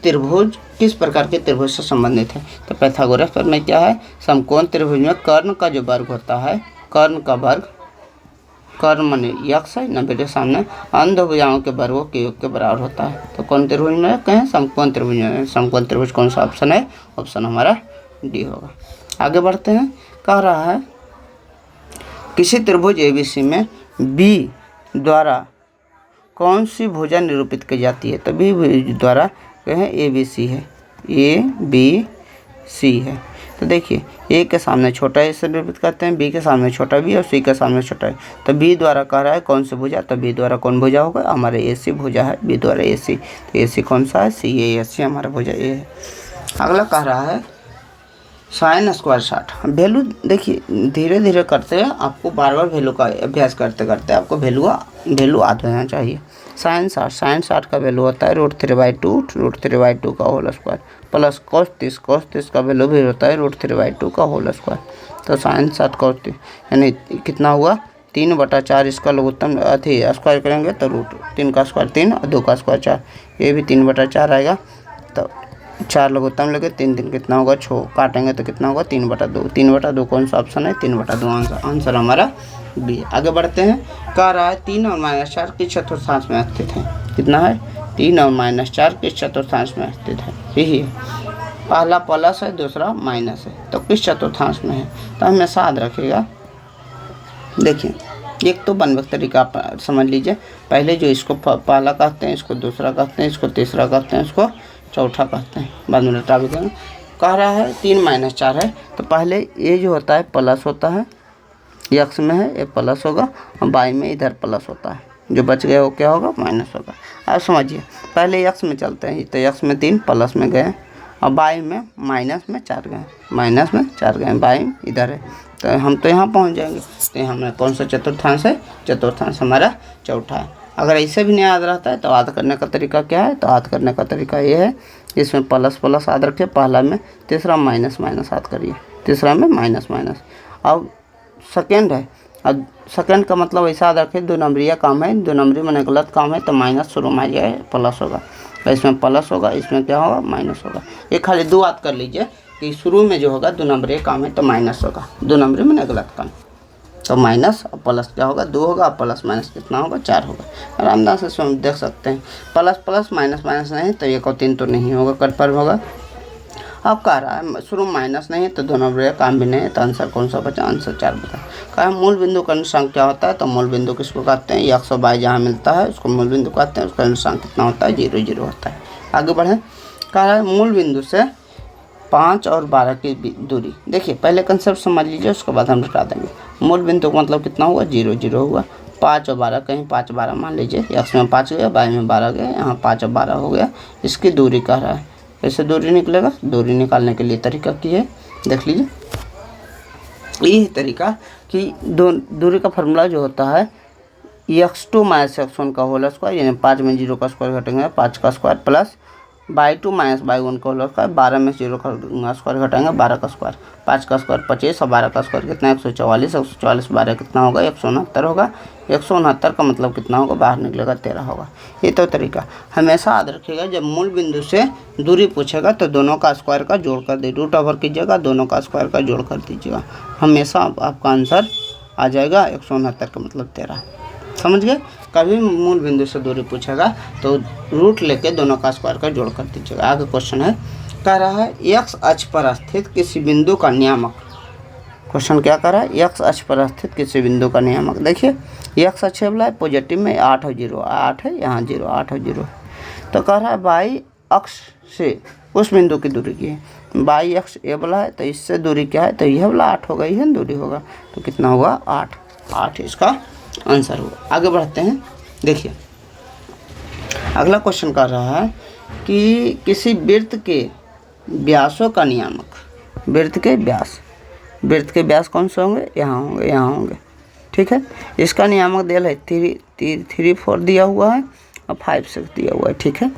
प्रकार के त्रिभुज से संबंधित है। तो पाइथागोरस प्रमेय क्या है, समकोण त्रिभुज में कर्ण का जो वर्ग होता है, कर्ण का वर्ग, कर्ण माने यक्ष है 90 के सामने, अन्य दो भुजाओं के वर्गों के योग के बराबर होता है। तो कौन त्रिभुज में कहें, समकोण त्रिभुज में। समकोण त्रिभुज कौन सा ऑप्शन है, ऑप्शन हमारा डी होगा। आगे बढ़ते हैं, कह रहा है किसी त्रिभुज ABC में बी द्वारा कौन सी भुजा निरूपित की जाती है। तो बी द्वारा कहें ABC है, ABC है। तो देखिए ए के सामने छोटा ए से निरूपित करते हैं, बी के सामने छोटा बी और सी के सामने छोटा है। तो बी द्वारा कह रहा है कौन सी भुजा, तो बी द्वारा कौन भुजा होगा, हमारे AC भुजा है, बी द्वारा AC। तो AC कौन सा है, CAC हमारा भुजा ए है। अगला कह रहा है साइन स्क्वायर 60। वैल्यू देखिए धीरे धीरे करते हैं, आपको बार बार वैल्यू का अभ्यास करते करते आपको वैल्यू आ जाना चाहिए। साइन 60 का वैल्यू होता है √3/2 का होल स्क्वायर प्लस cos 30 का वैल्यू भी होता है √3/2 का होल स्क्वायर। तो साइन 60 cos 30 यानी कितना हुआ 3/4, इसका लघुत्तम स्क्वायर करेंगे तो √3 का स्क्वायर 3 और 2 का स्क्वायर 4, ये भी 3/4 आएगा। तो 4 लघुत्तम लेके 3 कितना होगा 6, काटेंगे तो कितना होगा 3/2। 3/2 कौन सा ऑप्शन है, 3/2 आंसर हमारा बी। आगे बढ़ते हैं, कह रहा है 3 और -4 किस चतुर्थांश में स्थित है। कितना है, 3 और -4 किस चतुर्थांश में स्थित है। यही है, पहला प्लस है दूसरा माइनस है, तो किस चतुर्थांश में है। तो हमेशा याद रखिएगा। देखिए एक तो बनवक तरीका आप समझ लीजिए, पहले जो इसको पहला कहते हैं, इसको दूसरा कहते हैं, इसको तीसरा कहते हैं, इसको चौथा कहते हैं, बाद में लटा भी देंगे। कह रहा है 3 -4 है, तो पहले ये जो होता है प्लस होता है, यक्स में है ये प्लस होगा और बाई में इधर प्लस होता है, जो बच गया वो क्या होगा माइनस होगा। अब समझिए पहले यक्स में चलते हैं, तो यक्स में 3 प्लस में गए और बाई में माइनस में 4 गए, बाई इधर है, तो हम तो यहाँ पहुँच जाएंगे। तो हमें कौन सा चतुर्थांश है, चतुर्थांश हमारा चौथा है। अगर ऐसे भी नहीं याद रहता है तो याद करने का तरीका क्या है, तो याद करने का तरीका ये है, इसमें प्लस याद रखिए पहला में, तीसरा माइनस याद करिए, तीसरा में माइनस। अब सेकेंड है, अब सेकेंड का मतलब ऐसा याद रखिए 2 नंबरिया काम है, 2 नंबरी मैंने गलत काम है, तो माइनस शुरू में आ जाए प्लस होगा, तो इसमें प्लस होगा, इसमें क्या होगा माइनस होगा। ये खाली 2 याद कर लीजिए कि शुरू में जो होगा 2 नंबरिया काम है तो माइनस होगा, 2 नंबरी मैंने गलत काम, तो माइनस और प्लस क्या होगा 2 होगा, प्लस माइनस कितना होगा 4 होगा। आरामदार से इसमें देख सकते हैं, प्लस माइनस नहीं तो 1 और 3 तो नहीं होगा, कट पर होगा। अब कह रहा है शुरू माइनस नहीं है तो 2 नंबर काम भी नहीं है, तो आंसर कौन सा बचा, आंसर 4 बचा। कहा मूल बिंदु का निर्देशांक क्या होता है, तो मूल बिंदु किसको कहते हैं, यक्स और बाई जहाँ मिलता है उसको मूल बिंदु कहते हैं, उसका निर्देशांक कितना होता है 0 0 होता है। आगे बढ़े, कह रहा है मूल बिंदु से 5 और 12 की दूरी। देखिए पहले कंसेप्ट समझ लीजिए, उसके बाद हम बता देंगे। मूल बिंदु का मतलब कितना हुआ 0 0 हुआ, 5 और 12 कहीं 5 12 मान लीजिए, यक्स में 5 गया, बाई में 12 गया, यहाँ 5 और 12 हो गया, इसकी दूरी कह रहा है। कैसे दूरी निकलेगा, दूरी निकालने के लिए तरीका की है, देख लीजिए। यही तरीका कि दूरी का फॉर्मूला जो होता है x2 - x1 का होल स्क्वायर, यानी 5 में 0 का स्क्वायर घटेंगे 5 का square plus by 2 minus by 1 का होल स्क्वायर, 12 में 0 का स्क्वायर घटाएंगे 12 का स्क्वायर, 5 का स्क्वायर 25 और 12 का स्क्वायर कितना 144, 144 12 कितना होगा 169 होगा, 169 का मतलब कितना होगा बाहर निकलेगा 13 होगा। ये तो तरीका हमेशा याद रखिएगा, जब मूल बिंदु से दूरी पूछेगा तो दोनों का स्क्वायर का जोड़ कर दे, रूट ओवर कीजिएगा, दोनों का स्क्वायर का जोड़ कर दीजिएगा, हमेशा आपका आंसर आ जाएगा 169 का मतलब 13। समझ गए। कभी मूल बिंदु से दूरी पूछेगा तो रूट लेके दोनों का स्क्वायर का जोड़ कर दीजिएगा। आगे क्वेश्चन है, कह रहा है एक्स अक्ष पर स्थित किसी बिंदु का नियामक। क्वेश्चन क्या कर रहा है, एक्स अक्ष पर स्थित किसी बिंदु का नियामक। देखिए एक्स अक्ष वाला है पॉजिटिव में 8 और 0, 8 है यहाँ 0, 8 और 0 तो कह रहा है वाई अक्ष से उस बिंदु की दूरी की है, वाई अक्ष ए वाला है तो इससे दूरी क्या है, तो यह वाला 8 होगा, यह दूरी होगा तो कितना होगा 8 इसका आंसर होगा। आगे बढ़ते हैं। देखिए अगला क्वेश्चन कर रहा है कि किसी वृत्त के व्यासों का नियामक। वृत्त के व्यास कौन से होंगे, यहाँ होंगे ठीक है। इसका नियामक दिया है 3 4 दिया हुआ है और 5 6 दिया हुआ है ठीक है।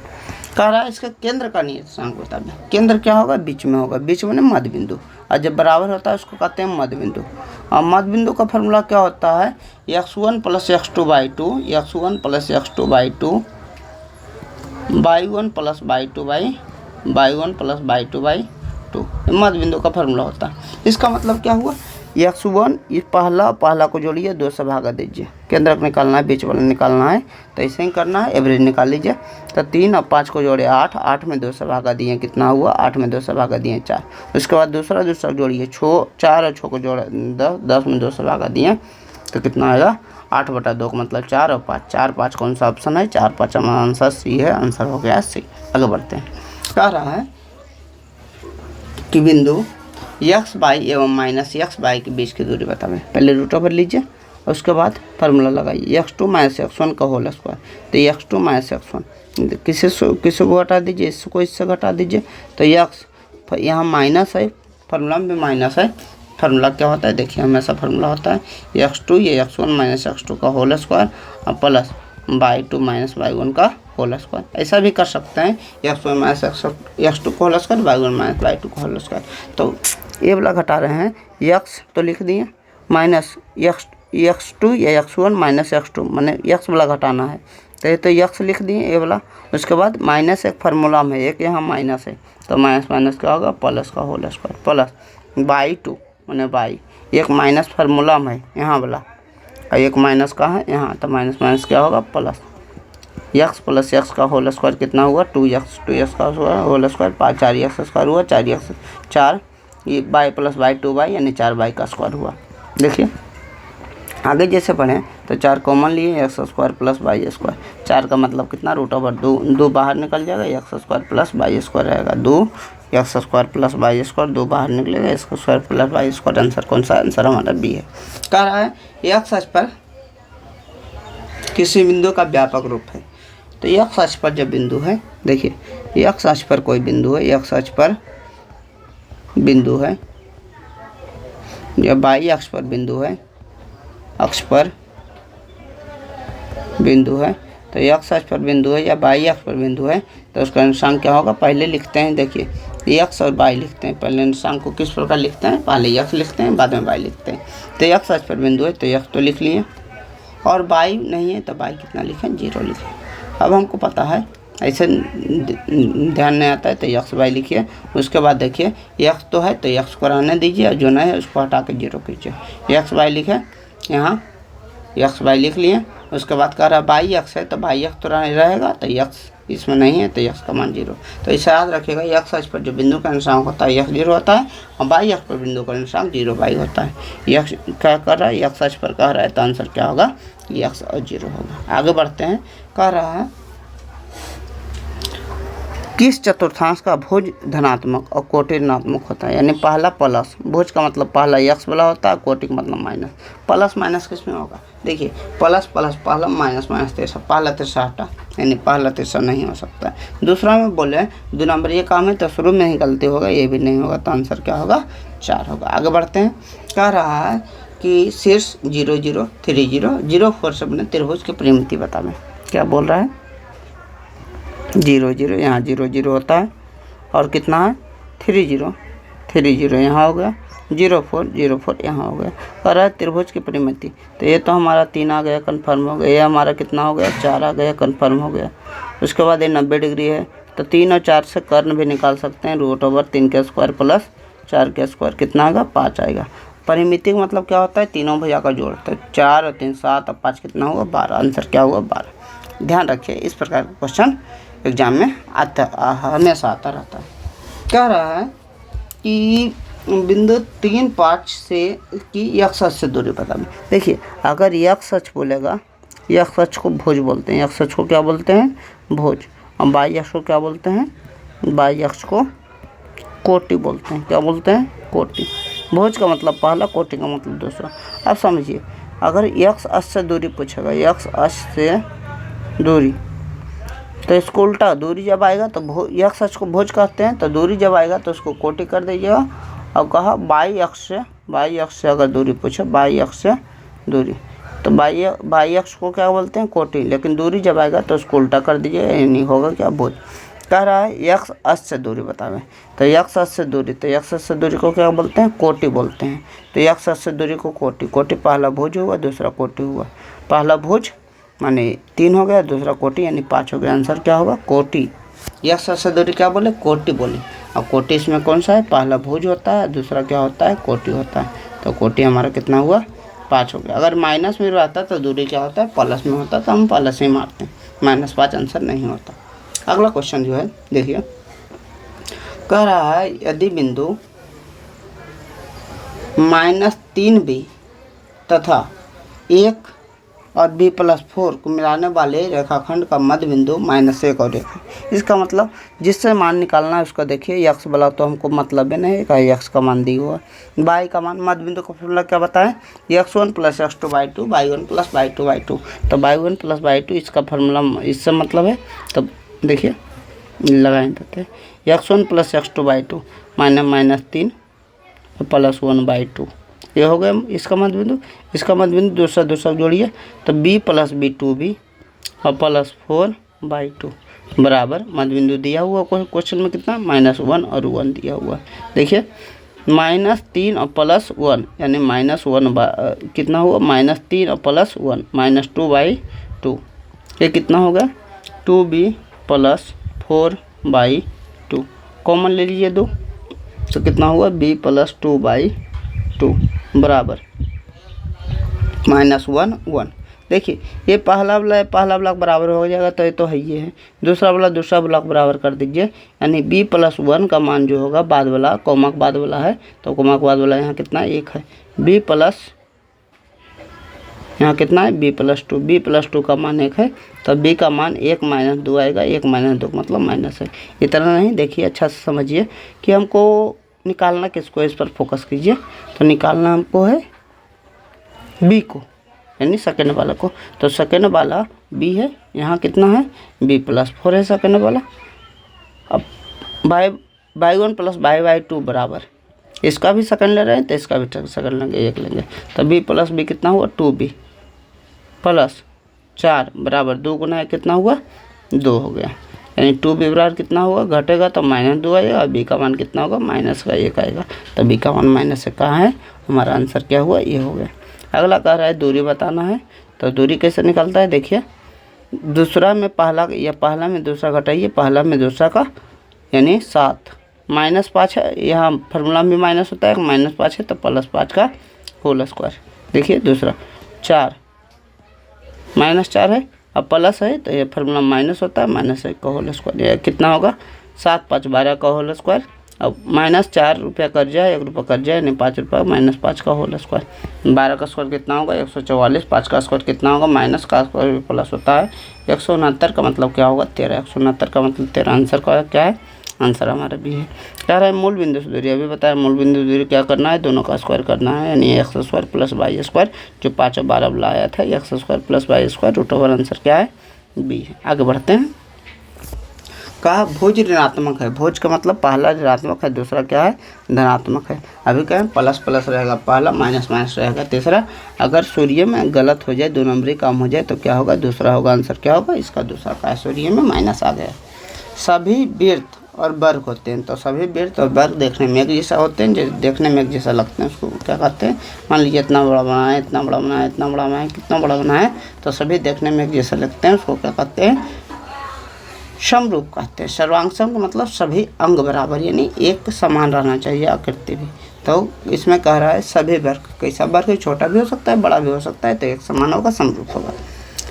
कह रहा है इसका केंद्र का निर्देशांक बता दें। केंद्र क्या होगा, बीच में होगा, बीच में मध्य बिंदु, और जब बराबर होता है उसको कहते हैं मध्य बिंदु। और मध्य बिंदु का फॉर्मूला क्या होता है, x1 + x2/2, x1 + x2/2, y1 + y2/y1 + y2/2, मध्य बिंदु का फॉर्मूला होता है। इसका मतलब क्या हुआ, x1 इस पहला को जोड़िए 2 से भागा दीजिए, केंद्रक निकालना है, बीच वाला निकालना है तो ऐसे ही करना है, एवरेज निकाल लीजिए। तो 3 और 5 को जोड़े 8, 8 में 2 से भागा दिए कितना हुआ, 8 में 2 से भागा दिए 4। उसके बाद दूसरा जोड़िए 4 और 6 को जोड़े 10, 10 में 2 से भागा दिए तो कितना आएगा 8/2 का मतलब 4 और 5, 4 5 कौन सा ऑप्शन है, 4 5 हमारा आंसर सी है, आंसर हो गया सी। आगे बढ़ते हैं। कह रहा है कि बिंदु x बाई एवं माइनस x बाई के बीच की दूरी बतावें। पहले रूट ओवर लीजिए और उसके बाद फार्मूला लगाइए, x2 - x1 का होल स्क्वायर, तो x2 - x1 किसी को घटा दीजिए, इसको इससे घटा दीजिए तो x यहाँ माइनस है, फार्मूला में माइनस है। फार्मूला क्या होता है, देखिए हमेशा फार्मूला होता है x2 ये x1 - x2 का होल स्क्वायर और प्लस y2 - y1 का होल स्क्वायर। ऐसा भी कर सकते हैं x1 - x2 का होल स्क्वायर, y1 - y2 का होल स्क्वायर। तो ये वाला घटा रहे हैं, x तो लिख दिए माइनस x2 या x1 - x2 मैंने x वाला घटाना है तो x लिख दिए ये वाला। उसके बाद माइनस एक फार्मूला में एक यहाँ माइनस है तो माइनस क्या होगा प्लस का होल स्क्वायर, प्लस y2 मैंने y, एक माइनस फार्मूला में है यहाँ वाला और एक माइनस का है यहाँ, तो माइनस क्या होगा प्लस x + x का होल स्क्वायर कितना हुआ 2x का होल स्क्वायर 4x स्क्वायर हुआ 4 ये y + y2y यानी 4y का स्क्वायर हुआ। देखिए आगे जैसे पढ़ें तो 4 कॉमन लिए x² + y², 4 का मतलब कितना √2 बाहर निकल जाएगा, x² + y² रहेगा, 2x² + y², 2 बाहर निकलेगा, x² + y²। आंसर कौन सा, आंसर हमारा बी है। कह रहा है x अक्ष पर किसी बिंदु का व्यापक रूप है। तो x अक्ष पर जब बिंदु है, देखिए x अक्ष पर कोई बिंदु है, x अक्ष पर बिंदु है या y अक्ष पर बिंदु है, अक्ष पर बिंदु है, तो x अक्ष पर बिंदु है या y अक्ष पर बिंदु है तो उसका निर्देशांक क्या होगा, पहले लिखते हैं। देखिए x और y लिखते हैं, पहले निर्देशांक को किस प्रकार लिखते हैं, पहले x लिखते हैं बाद में y लिखते हैं। तो x अक्ष पर बिंदु है तो x तो लिख लिए और y नहीं है तो y कितना लिखें, 0 लिखें। अब हमको पता है ऐसे ध्यान नहीं आता है तो x y लिखिए। उसके बाद देखिए x तो है तो x को रहने दीजिए और जो नहीं है उसको हटा के 0 कीजिए। x y लिखे, यहाँ x y लिख लिए। उसके बाद कह रहा है y x है तो y x तो रहेगा तो x इसमें नहीं है तो x का मान 0। तो इसे याद रखिएगा, x अक्ष पर जो बिंदु का निर्देशांक होता है x 0 होता है और y अक्ष पर बिंदु का निर्देशांक 0 y होता है। x क्या कर रहा है, x अक्ष पर कह रहा है तो आंसर क्या होगा, x और 0 होगा। आगे बढ़ते हैं। कह रहा है किस चतुर्थांश का भुज धनात्मक और कोटि ऋणात्मक होता है। यानी पहला प्लस, भुज का मतलब पहला x वाला होता है, कोटि का मतलब माइनस। प्लस माइनस किस में होगा, देखिए प्लस पहला माइनस तेरसा, पहला तेरसा हटा यानी पहला तेरसा नहीं हो सकता है। दूसरा में बोले 2 नंबर ये काम है तो शुरू में ही गलती होगा, ये भी नहीं होगा तो आंसर क्या होगा, 4 होगा। आगे बढ़ते हैं। कह रहा है कि शीर्ष 0 0 3 0 0 4 से बने त्रिभुज की परिमिति बतावें। क्या बोल रहा है, 0 0, यहाँ 0 0 होता है और कितना है 3 0, 3 0 यहाँ हो गया, 0 4 0 4 यहाँ हो गया। कह रहा है त्रिभुज की परिमिति, तो ये तो हमारा 3 आ गया कन्फर्म हो गया, ये हमारा कितना हो गया 4 आ गया कन्फर्म हो गया। उसके बाद ये 90 डिग्री है, तो 3 और 4 से कर्ण भी निकाल सकते हैं, √3 का स्क्वायर प्लस 4 का स्क्वायर कितना आएगा 5 आएगा। परिमिति का मतलब क्या होता है, तीनों भुजा का जोड़, तो 4 और 3 7 और 5 कितना होगा 12, आंसर क्या हुआ 12। ध्यान रखिए इस प्रकार का क्वेश्चन एग्जाम में हमेशा आता रहता है। कह रहा है कि बिंदु 3 5 से की x अक्ष से दूरी बता। देखिए अगर x अक्ष बोलेगा, x अक्ष को भुज बोलते हैं, x अक्ष को क्या बोलते हैं भुज, और y अक्ष को क्या बोलते हैं, y अक्ष को कोटि बोलते हैं। क्या बोलते हैं कोटि। भुज का मतलब पहला, कोटि का मतलब दूसरा। अब समझिए अगर x अक्ष से दूरी पूछेगा, x अक्ष से दूरी, तो इसको उल्टा दूरी जब आएगा तो x अक्ष को भुज कहते हैं, तो दूरी जब आएगा तो उसको कोटि कर दीजिएगा। और कहा y अक्ष से अगर दूरी पूछे, y अक्ष से दूरी, तो y अक्ष को क्या बोलते हैं कोटि, लेकिन दूरी जब आएगा तो उसको उल्टा कर दीजिएगा, यानी होगा क्या भुज। कह रहा है x अक्ष से दूरी बतावे, तो x अक्ष से दूरी, तो x अक्ष से दूरी को क्या बोलते हैं कोटि बोलते हैं। तो x अक्ष से दूरी को कोटि, कोटि पहला भुज हुआ, दूसरा कोटि हुआ। पहला भुज माने 3 हो गया, दूसरा कोटि यानी 5 हो गया, आंसर क्या होगा कोटि। x अक्ष से दूरी क्या बोले कोटि बोले, और कोटि इसमें कौन सा है, पहला भुज होता है, दूसरा क्या होता है कोटि होता है। तो कोटि हमारा कितना हुआ 5 हो गया। अगर माइनस में रहता तो दूरी क्या होता है प्लस में होता, तो हम प्लस ही मारते हैं, -5 आंसर नहीं होता। अगला क्वेश्चन जो है देखिए, कह रहा है यदि बिंदु -3b तथा 1 और b+4 को मिलाने वाले रेखाखंड का मध्य बिंदु -1 और 1 है। इसका मतलब जिससे मान निकालना है उसका देखिए, x वाला तो हमको मतलब है नहीं, x का मान दी हुआ, y का मान, मध्य बिंदु का फॉर्मूला क्या बताएं, x1 + x2/2 y1 + y2/2। तो y1 + y2 इसका फॉर्मूला, इससे मतलब है, तब देखिए लगाएं देते x1 + x2/2 -3 +1/2, ये हो गया इसका मध्य बिंदु। इसका मध्य बिंदु दूसरा जोड़िए, तो b + b2b और +4/2 बराबर मध्य बिंदु दिया हुआ क्वेश्चन में कितना -1 और 1 दिया हुआ। देखिए -3 और +1 यानी -1 कितना हुआ, -3 और +1 -2/2, ये कितना हो गया 2b + 4/2। कॉमन ले लीजिए 2, तो कितना हुआ b + 2/2 बराबर -1 1। देखिए ये पहला ब्लॉक बराबर हो जाएगा, तो ये तो है ये है, दूसरा ब्लॉक बराबर कर दीजिए, यानी b + 1 का मान जो होगा बाद वाला, कॉमा के बाद वाला है, तो कॉमा के बाद वाला यहाँ कितना 1 है, b प्लस यहाँ कितना है b + 2 का मान 1 है, तो b का मान 1 - 2 आएगा, 1 - 2 मतलब माइनस है। इतना नहीं, देखिए अच्छा से समझिए कि हमको निकालना किसको, इस पर फोकस कीजिए। तो निकालना हमको है b को, यानी सेकेंड वाला को, तो सेकेंड वाला b है, यहाँ कितना है b + 4 है सेकेंड वाला। अब y1 + y2 बराबर, इसका भी सेकंड ले रहे हैं तो इसका भी सेकंड लेंगे, 1 लेंगे, तो b + b कितना हुआ 2b + 4 बराबर 2 गुना है कितना हुआ 2 हो गया, यानी 2b बराबर कितना हुआ, घटेगा तो -2 आएगा, और b का मान कितना होगा -1 आएगा, तो b का मान -1 कहाँ है, हमारा आंसर क्या हुआ ये हो गया। अगला कह रहा है दूरी बताना है, तो दूरी कैसे निकलता है, देखिए दूसरा में पहला या पहला में दूसरा घटाइए, पहला में दूसरा का यानी 7 -5 है, यहाँ फार्मूला में माइनस होता है, -5 है तो +5 का होल स्क्वायर। देखिए दूसरा 4 -4 है, अब प्लस है तो ये फार्मूला माइनस होता है, -1 का होल स्क्वायर, ये कितना होगा 7 5 12 का होल स्क्वायर। अब -4 रुपया कट जाए, 1 रुपया कट जाए, यानी 5 रुपया, -5 का होल स्क्वायर। 12 का स्क्वायर कितना होगा 144, 5 का स्क्वायर कितना होगा, माइनस का स्क्वायर भी प्लस होता है, 169 का मतलब क्या होगा 13, 169 का मतलब 13, आंसर का क्या है, आंसर हमारा भी है। कह रहा है मूल बिंदु से दूरी, अभी बताया मूल बिंदु दूरी क्या करना है, दोनों का स्क्वायर करना है, यानी x² + y², जो 5 और 12 लाया था, x² + y², √ आंसर क्या है b है। आगे बढ़ते हैं। कहा भुज ऋणात्मक है, भुज का मतलब पहला ऋणात्मक है, दूसरा क्या है धनात्मक है। अभी क्या है प्लस रहेगा, पहला माइनस रहेगा, तीसरा अगर सूर्य में गलत हो जाए, 2 नंबरी काम हो जाए तो क्या होगा, दूसरा होगा, आंसर क्या होगा इसका दूसरा का, सूर्य में माइनस आ गया। सभी वृत्त और वर्ग होते हैं। तो सभी वृत्त और वर्ग देखने में एक जैसा होते हैं, जो देखने में एक जैसा लगते हैं, उसको क्या कहते हैं? मान लीजिए इतना बड़ा बनाए, इतना बड़ा बनाए, इतना बड़ा बनाए, कितना बड़ा बनाए, तो सभी देखने में एक जैसा लगते हैं, उसको क्या कहते हैं? समरूप कहते हैं। सर्वांग सम का मतलब सभी अंग बराबर, यानी एक समान रहना चाहिए आकृति भी। तो इसमें कह रहा है सभी वर्ग, कैसा वर्ग है? छोटा भी हो सकता है, बड़ा भी हो सकता है, तो एक समान होगा, समरूप होगा।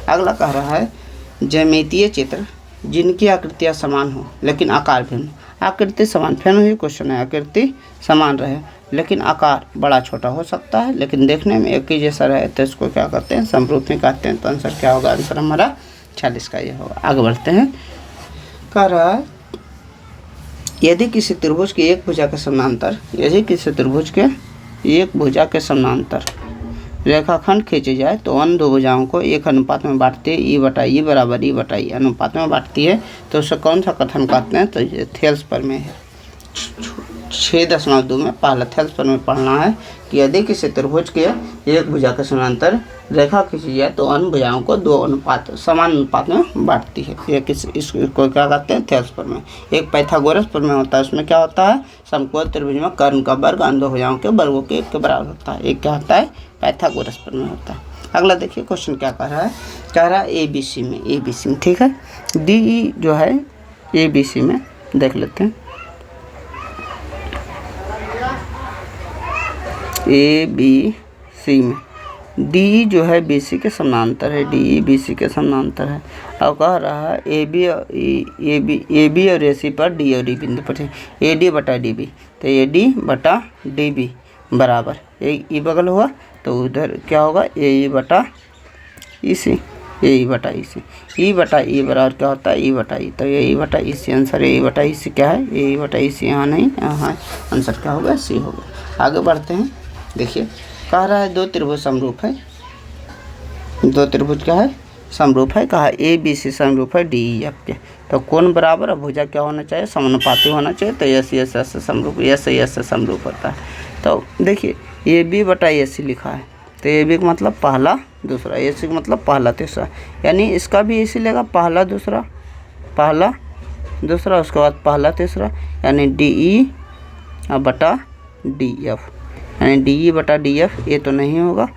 अगला कह रहा है ज्यामितीय चित्र जिनकी आकृतियाँ समान हो लेकिन आकार भिन्न। आकृति समान, फिर वही क्वेश्चन है, आकृति समान रहे लेकिन आकार बड़ा छोटा हो सकता है, लेकिन देखने में एक ही जैसा रहे, तो इसको क्या कहते हैं? समरूपी कहते हैं। तो आंसर क्या होगा? आंसर हमारा 46 का ये होगा। आगे बढ़ते हैं। कह रहा है यदि किसी त्रिभुज की एक भुजा के समानांतर, यदि किसी त्रिभुज के एक भुजा के समानांतर रेखाखंड खींची जाए तो अन्य दो भुजाओं को एक अनुपात में बांटती है, ई बटा ई बराबर ई बटा ई अनुपात में बांटती है, तो उसे कौन सा कथन कहते हैं? तो ये थेल्स प्रमेय है। 6.2 में पहला थेल्स प्रमेय पढ़ना है कि यदि किसी त्रिभुज के एक भुजा के समानांतर रेखा खींची जाए तो अन्य भुजाओं को दो अनुपात समान अनुपात में बांटती है। ये इसको क्या कहते हैं? थेल्स प्रमेय। एक पाइथागोरस प्रमेय होता है, उसमें क्या होता है? समकोण त्रिभुज में कर्ण का वर्ग अन्य दो भुजाओं के वर्गों के एक के बराबर होता है। एक क्या होता है? पाइथागोरस प्रमेय होता है। अगला देखिए क्वेश्चन क्या कह रहा है? कह रहा है ABC में, ठीक है। DE जो है ABC में देख लेते हैं। ABC में DE जो है BC के समानांतर है, DE BC के समानांतर है। अब कह रहा है AB और AC पर D और E बिंदु पर AD बटा DB, तो AD बटा DB बराबर E बगल हुआ, तो उधर क्या होगा? AE बटा EC, AE बटा EC, E बटा E बराबर क्या होता है? E बटा E, तो AE बटा EC आंसर। AE बटा EC क्या है? AE बटा EC यहाँ नहीं, यहाँ आंसर क्या होगा? C होगा। आगे बढ़ते हैं। देखिए कह रहा है दो त्रिभुज समरूप है, दो त्रिभुज क्या है? समरूप है। कहा ABC समरूप है DEF के, तो कोण बराबर और भुजा क्या होना चाहिए? समानुपाती होना चाहिए। तो S से समरूप, S से समरूप होता है। तो देखिए AB बटा AC लिखा है, तो AB का मतलब पहला दूसरा, AC का मतलब पहला तीसरा, यानी इसका भी AC लेगा, पहला दूसरा, पहला दूसरा, उसके बाद पहला तीसरा, यानी DE बटा DF, यानी DE बटा DF ये तो नहीं होगा,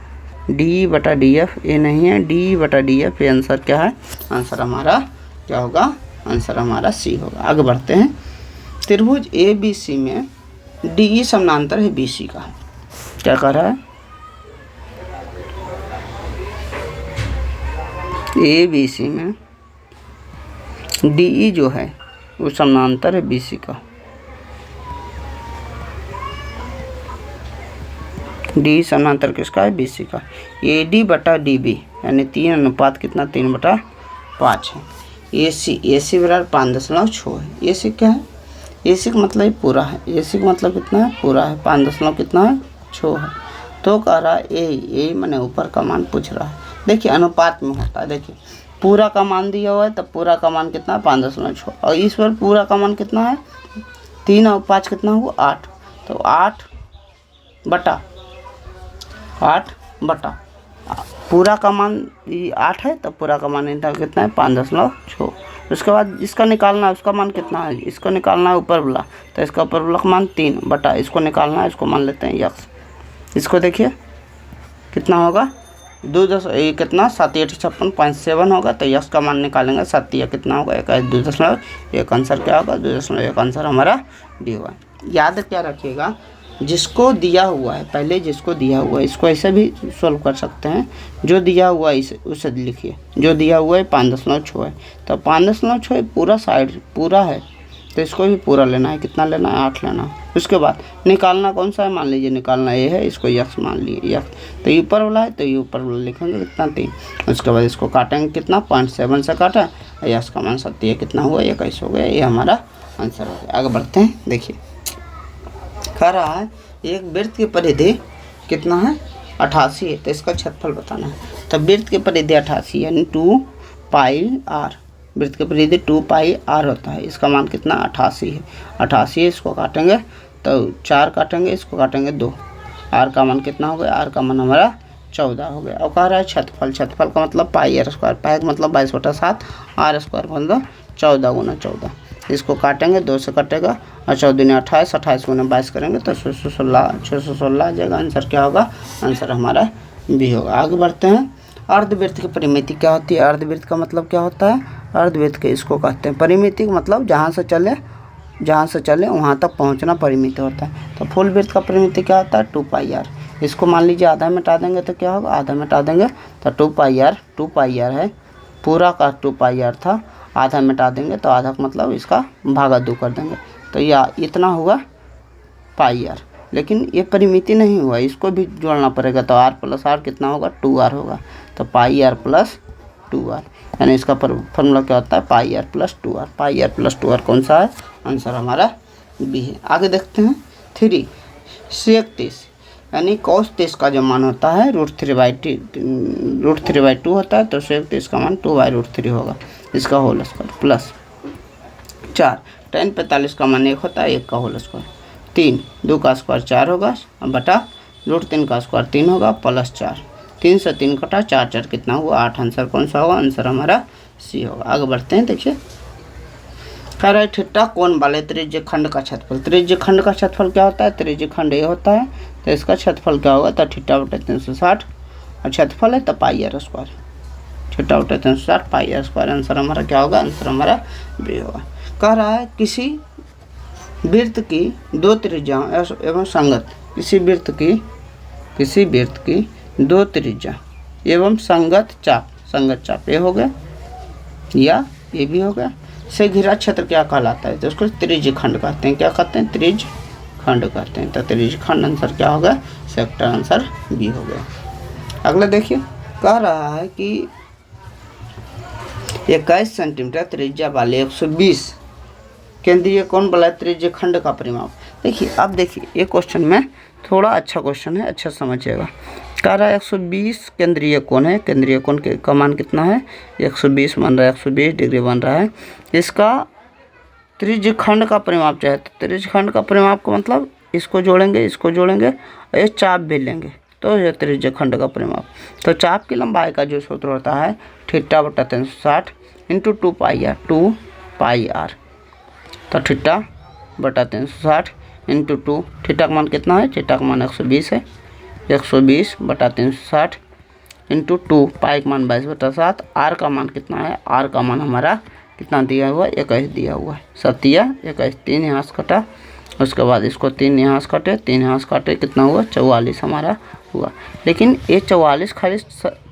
DE बटा DF ये नहीं है, DE बटा DF ये आंसर क्या है? आंसर हमारा क्या होगा? आंसर हमारा C होगा। आगे बढ़ते हैं। त्रिभुज ABC में DE समानांतर है BC का। क्या कह रहा है? ABC में DE जो है वो समानांतर है BC का। डी समानांतर किसका है? BC का। AD बटा DB यानी 3 अनुपात कितना? 3/5 है। AC बराबर 5.6 है। AC क्या है? AC का मतलब पूरा है, AC का मतलब कितना है? पूरा है। 5 कितना है? 6 है। तो कह रहा है यही मैंने ऊपर का मान पूछ रहा है। देखिए अनुपात में होता है, देखिए पूरा का मान दिया हुआ है, तब पूरा का मान कितना? 5.6, और इस पर पूरा का मान कितना है? 3 और 5 कितना हुआ? 8, तो 8 बटा पूरा का मान 8 है, तो पूरा का मान इनका कितना है? 5.6। उसके बाद इसका निकालना है, उसका मान कितना है? इसको निकालना है ऊपर वाला, तो इसका ऊपर वाला का मान 3 बटा इसको निकालना है, इसको मान लेते हैं x। इसको देखिए कितना होगा? 2 कितना? 7×8 = 56 होगा, तो यक्स का मान निकालेंगे 7 या कितना होगा? 2.1 आंसर क्या होगा? 2.1 आंसर हमारा डी होगा। याद क्या रखिएगा, जिसको दिया हुआ है, पहले जिसको दिया हुआ है इसको ऐसे भी सॉल्व कर सकते हैं। जो दिया हुआ है इसे उसे लिखिए, जो दिया हुआ है 5.6 है, तो 5.6 पूरा साइड पूरा है, तो इसको भी पूरा लेना है। कितना लेना है? 8 लेना है। उसके बाद निकालना कौन सा है? मान लीजिए निकालना ये है, इसको यक्स मान लिए यक्स, तो ये ऊपर वाला है, तो ये ऊपर वाला लिखेंगे कितना? 3। उसके बाद इसको काटेंगे कितना? 0.7 से काटा, यक्स का मान 7 कितना हुआ? 21 हो गया। ये हमारा आंसर हो गया। आगे बढ़ते हैं। देखिए कह रहा है एक वृत्त की परिधि कितना है? 88 है, तो इसका क्षेत्रफल बताना है। तो वृत्त की परिधि 88 यानी 2πr, वृत्त की परिधि 2πr होता है। इसका मान कितना? 88 है। 88 है, इसको काटेंगे तो 4 काटेंगे, इसको काटेंगे 2, r का मान कितना हो गया? r का मान हमारा 14 हो गया। अब कह रहा है क्षेत्रफल का मतलब πr², पाई का मतलब 22/7, r² मतलब 14 × 14। इसको काटेंगे 2 से कटेगा और 14 28, 28 गुना 22 करेंगे तो 616 आ जाएगा। आंसर क्या होगा? आंसर हमारा बी होगा। आगे बढ़ते हैं। अर्धवृत्त की परिमिति क्या होती है? अर्धवृत्त का मतलब क्या होता है? अर्धवृत्त के इसको कहते हैं परिमिति, मतलब जहाँ से चले वहाँ तक पहुँचना परिमिति होता है। तो फुल वृत्त का परिमिति क्या होता है? 2πr। इसको मान लीजिए आधा मिटा देंगे तो क्या होगा? आधा मिटा देंगे तो 2πr है, पूरा का 2πr था, आधा मिटा देंगे तो आधा का मतलब इसका भागा 2 कर देंगे तो या इतना हुआ πr। लेकिन ये परिमिति नहीं हुआ, इसको भी जोड़ना पड़ेगा तो r + r कितना होगा? 2r होगा। तो πr + 2r, यानी इसका फॉर्मूला क्या होता है? πr + 2r। πr + 2r कौन सा है? आंसर हमारा बी है। आगे देखते हैं। 3 sec 30 यानी cos 30 का जो मान होता है √3/2 होता है, तो sec 30 का मान 2/√3 होगा, इसका होल स्क्वायर प्लस 4 tan 45 का मान 1 होता है, 1 का होल स्क्वायर 3 2 का स्क्वायर 4 होगा बटा √3 का स्क्वायर 3 होगा प्लस 4 3 से 3 कटा 4 4 कितना हुआ? 8। आंसर कौन सा होगा? आंसर हमारा सी होगा। आगे बढ़ते हैं। देखिए कह रहा है थीटा कोण वाले त्रिज्य खंड का क्षेत्रफल। त्रिज्य खंड का क्षेत्रफल क्या होता है? त्रिज्य खंड ये होता है, तो इसका क्षेत्रफल क्या होगा? तो θ/360 और क्षेत्रफल है तो πr²। θ/360 πr²। आंसर हमारा क्या होगा? आंसर हमारा बी होगा। कह रहा है किसी वृत्त की 2 त्रिज्याओं एवं संगत, किसी वृत्त की 2 त्रिज्या एवं संगत चाप ये हो गया या ये भी हो गया, से घिरा क्षेत्र क्या कहलाता है? तो उसको त्रिज्य खंड कहते हैं। क्या कहते हैं? त्रिज्य खंड कहते हैं। तो त्रिज्य खंड आंसर क्या होगा? सेक्टर आंसर बी हो गया। अगला देखिए, कह रहा है कि 21 सेंटीमीटर त्रिज्या वाले 120 केंद्रीय कोण वाला त्रिज्य खंड का परिमाप। देखिए अब देखिए ये क्वेश्चन में थोड़ा अच्छा क्वेश्चन है, अच्छा समझिएगा। कह रहा है 120 केंद्रीय कोण है, केंद्रीय कोण का मान कितना है? 120 बन रहा है, 120 डिग्री बन रहा है। इसका त्रिज्य खंड का परिमाप चाहे तो त्रिज्य खंड का परिमाप का मतलब इसको जोड़ेंगे और ये चाप भी लेंगे तो ये त्रिज्य खंड का परिमाप। तो चाप की लंबाई का जो सूत्र होता है θ/360 × 2πr तो θ/360 × 2, थीटा का मान कितना है? थीटा का मान 120 है, 120/360 × 2, पाई का मान 22/7। आर का मान कितना है? आर का मान हमारा कितना दिया हुआ है? 21 दिया हुआ है। 7 या 21, 3 यहाँ से कटा, उसके बाद इसको 3 यहाँ से कटे, 3 यहाँ से काटे, कितना हुआ? 44 हमारा हुआ। लेकिन ये 44 खाली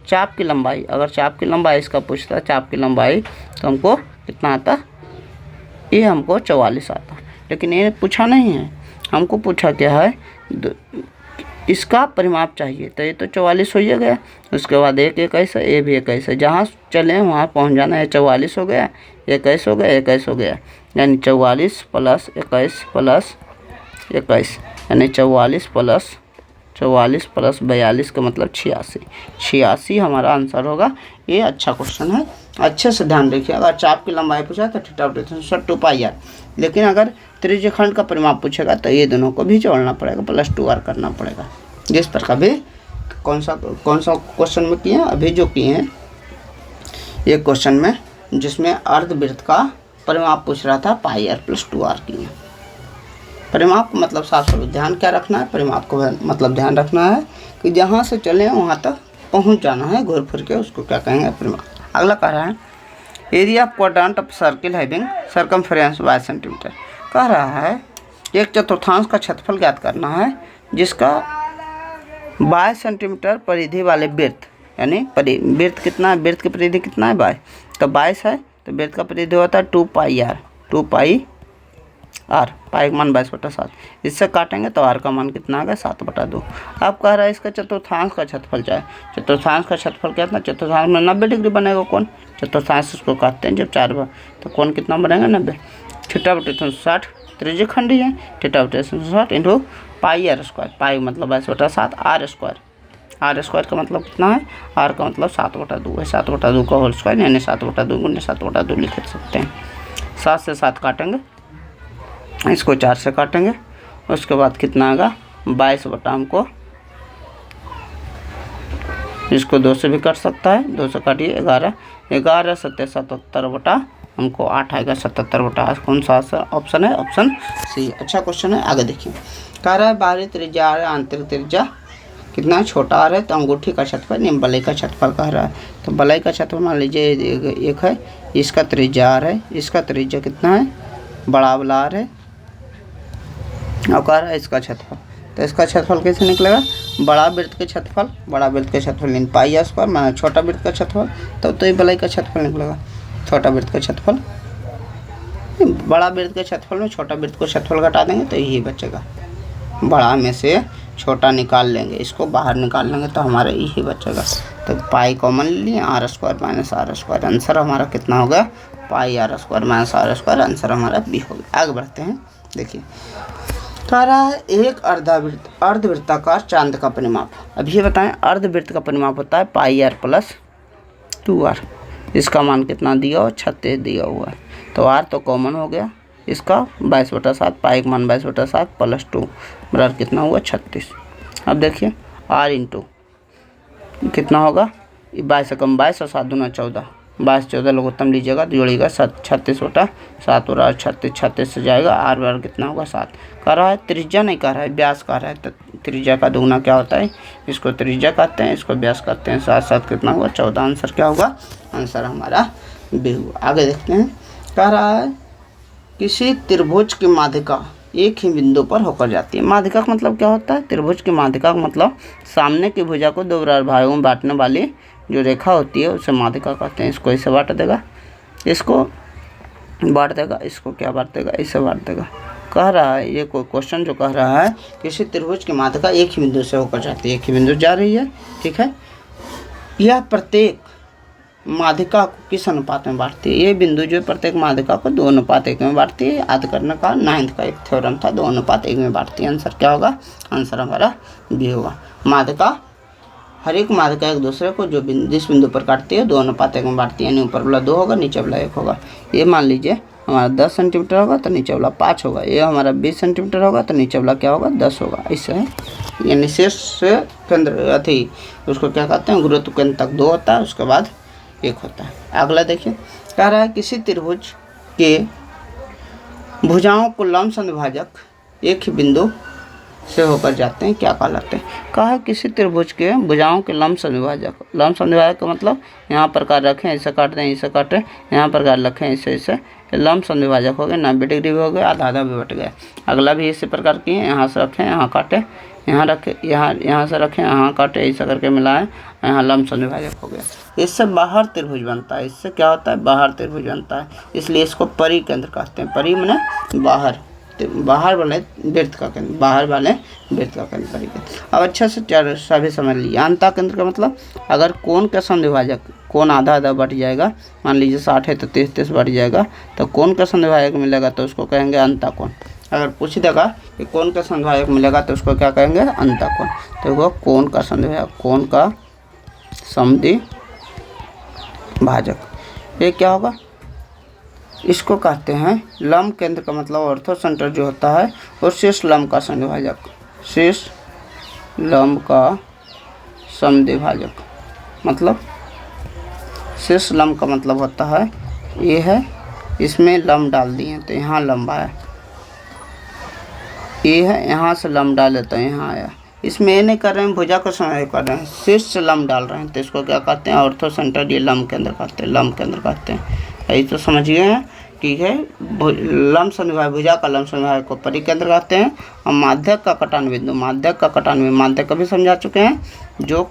चाप की लंबाई, अगर चाप की लंबाई इसका पूछता है चाप की लंबाई तो हमको कितना आता? ये हमको 44 आता। लेकिन ये पूछा नहीं है, हमको पूछा क्या है? इसका परिमाप चाहिए, तो ये तो 44 हो ही गया। उसके बाद 1 21 है, ये भी 21 है, जहाँ चले वहाँ पहुँच जाना है। 44 हो गया, 21 हो गया, 21 हो गया, यानी 44 + 21 + 21 यानी 44 + 42 का मतलब 86 हमारा आंसर होगा। ये अच्छा क्वेश्चन है, अच्छे से ध्यान रखिए। अगर चाप की लंबाई पूछा तो θ/360 2πr, लेकिन अगर त्रिज्य खंड का परिमाप पूछेगा तो ये दोनों को भी जोड़ना पड़ेगा, +2r करना पड़ेगा। जिस पर कभी कौन सा क्वेश्चन में किए हैं? अभी जो किए हैं ये क्वेश्चन में, जिसमें अर्धवृत्त का परिमाप पूछ रहा था, πr + 2r किए। परिमाप का मतलब साफ स्वरूप ध्यान क्या रखना है? परिमाप को मतलब ध्यान रखना है कि जहाँ से चले वहाँ तक पहुँच जाना है घूर फिर के, उसको क्या कहेंगे? परिमाप। अगला कह रहा है area of quadrant of circle having circumference 22 centimetre. कह रहा है एक चतुर्थांश का क्षेत्रफल ज्ञात करना है जिसका 22 सेंटीमीटर परिधि वाले वृत्त, यानी वृत्त कितना है? वृत्त की परिधि कितना है? 22, तो 22 है तो वृत्त का परिधि होता है 2πr, पाई का मान 22/7। इससे काटेंगे तो आर का मान कितना आ गया? 7/2। अब कह रहा है इसका चतुर्थांश का क्षेत्रफल चाहे। चतुर्थांश का क्षेत्रफल कितना? चतुर्थांश में 90 डिग्री बनेगा कौन? चतुर्थांश इसको काटते हैं जब 4 बार, तो कौन कितना बनेगा? 90। θ/360 त्रिज्य खंडी है, θ/360 × πr², पाई मतलब 22/7, r² का मतलब कितना है? r का मतलब 7/2 है, 7/2 का होल स्क्वायर, यानी 7/2 × 7/2 लिख सकते हैं। 7 से 7 काटेंगे, इसको 4 से काटेंगे, उसके बाद कितना आएगा? 22 हमको, इसको 2 से भी कट सकता है, 2 से काटिए 11, 11 × 7 = 77 हमको 8 आएगा 77/8। कौन सा ऑप्शन है? Option C. अच्छा क्वेश्चन है, आगे देखिए। कह रहा है बाहरी त्रिज्या आर है, आंतरिक त्रिज्या कितना छोटा आर है, तो अंगूठी का क्षेत्रफल यानी बलय का क्षेत्रफल कह रहा है। तो बलय का क्षेत्रफल मान लीजिए एक है, इसका त्रिज्या आर है, इसका त्रिज्या कितना है, बड़ा वाला आर है, और कह रहा है इसका क्षेत्रफल। तो इसका क्षेत्रफल कैसे निकलेगा? बड़ा वृत्त के क्षेत्रफल, बड़ा वृत्त के क्षेत्रफल यानी पाई आर स्क्वायर माना छोटा वृत्त का क्षेत्रफल, तब तो ये बलय का क्षेत्रफल निकलेगा। छोटा वृत्त का क्षेत्रफल, बड़ा वृत्त के क्षेत्रफल में छोटा वृत्त को क्षेत्रफल घटा देंगे तो यही बचेगा। बड़ा में से छोटा निकाल लेंगे, इसको बाहर निकाल लेंगे तो हमारा यही बचेगा। तो पाई कॉमन ले लिए, r square minus r square, answer हमारा कितना हो गया? Pi r square minus r square, answer हमारा बी हो गया। आगे बढ़ते हैं, देखिए कह रहा है एक अर्धवृत्ताकार चांद का परिमाप। अब ये बताएं, अर्धवृत्त का परिमाप होता है पाई आर प्लस 2r। इसका मान कितना दिया हुआ? 36 दिया हुआ है। तो r तो कॉमन हो गया, इसका 22/7, पाई का मान 22/7 प्लस 2 बराबर कितना हुआ? 36। अब देखिए r इंटू कितना होगा? 22 से कम 22 और 7 दूना 14, 22-14 लघुत्तम लीजिएगा तो जोड़िएगा 36/7 और 36 से जाएगा, r बराबर कितना होगा? 7। कह रहा है त्रिज्या नहीं कह रहा है, व्यास कह रहा है। तो त्रिज्या का दुगुना क्या होता है? इसको त्रिज्या कहते हैं, इसको व्यास कहते हैं। 7 कितना हुआ? 14। आंसर क्या होगा? आंसर हमारा बी हुआ। आगे देखते हैं, कह रहा है किसी त्रिभुज की माध्यिका एक ही बिंदु पर होकर जाती है। माध्यिका का मतलब क्या होता है? त्रिभुज की माध्यिका का मतलब सामने की भुजा को दो बराबर भागों में बांटने वाली जो रेखा होती है उसे माध्यिका कहते हैं। इसको इसे बांट देगा, इसको बांट देगा, इसको क्या बांट देगा? इसे बांट देगा। कह रहा है ये कोई क्वेश्चन जो कह रहा है किसी त्रिभुज की माध्यिका एक ही बिंदु से होकर जाती है, एक ही बिंदु जा रही है, ठीक है। यह प्रत्येक माध्यिका को किस अनुपात में बांटती है? ये बिंदु जो प्रत्येक माध्यिका को 2:1 में बांटती है। याद करने का 9th का एक थ्योरम था, 2:1 में बांटती है। आंसर क्या होगा? आंसर हमारा बी होगा। माध्यिका, हर एक माध्यिका एक दूसरे को जो जिस बिंदु पर काटती है 2:1 में बांटती है, यानी ऊपर वाला 2 होगा, नीचे वाला 1 होगा। ये मान लीजिए हमारा 10 सेंटीमीटर होगा तो नीचे वाला 5 होगा। ये हमारा 20 सेंटीमीटर होगा तो नीचे वाला क्या होगा? 10 होगा। इससे है, यानी शीर्ष से केंद्र अथी उसको क्या कहते हैं? गुरुत्व केंद्र तक 2 होता है, उसके बाद 1 होता है। अगला देखिए, कह रहा है किसी त्रिभुज के भुजाओं को लंब संविभाजक एक ही बिंदु से होकर जाते हैं, क्या कहलाते हैं? कहा किसी त्रिभुज के भुजाओं के लंब संविभाजक। लंब संविभाजक का मतलब यहाँ प्रकार रखें, ऐसे काट दें, ऐसे काटें, यहाँ प्रकार रखें, ऐसे लंब संविभाजक हो गए। 90 डिग्री भी हो गया, आधा भी बट गया। अगला भी इसी प्रकार की है, यहाँ से रखें, यहाँ काटें, यहाँ रखें, यहाँ से रखें, यहाँ काटें, ऐसा करके मिलाएं, यहाँ लंब संविभाजक हो गया। इससे बाहर त्रिभुज बनता है। इससे क्या होता है? बाहर त्रिभुज बनता है, इसलिए इसको परिकेंद्र कहते हैं। परि माने बाहर, बाहर वाले वृत्त का केंद्र, बाहर वाले वृत्त का केंद्र परिकेंद्र। अब अच्छा से सभी समझ लीजिए। अंतः केंद्र का मतलब अगर कोण का संविभाजक, कोण आधा आधा बढ़ जाएगा, मान लीजिए 60 है तो 30 बढ़ जाएगा, तो कोण का संविभाजक मिलेगा तो उसको कहेंगे अंतः कोण। अगर पूछ देगा कि कोण का संविभाजक मिलेगा तो उसको क्या कहेंगे? अंतः कोण। तो वो कोण का संविभाजक, कोण का समद्विभाजक, ये क्या होगा? इसको कहते हैं लंब केंद्र का मतलब ऑर्थो सेंटर जो होता है, और शीर्ष लंब का समद्विभाजक, शीर्ष लंब का समद्विभाजक मतलब शीर्ष लंब का मतलब होता है ये है, इसमें लंब डाल दिए तो यहाँ लंब आया, ये है, यहाँ से लंब डाले तो यहाँ आया। इसमें ये नहीं कर रहे हैं भुजा को समय कर रहे हैं, शीर्ष से लंब डाल रहे हैं, तो इसको क्या कहते हैं? ऑर्थो सेंटर, ये लंब केंद्र कहते हैं, लंब केंद्र कहते हैं। यही तो समझ गए हैं, ठीक है। लंब संविभाजक, भुजा का लंब संविभाजक को परिकेंद्र कहते हैं। और माध्यक का कटान बिंदु, माध्यक का कटान बिंदु, माध्यक कभी समझा चुके हैं, जो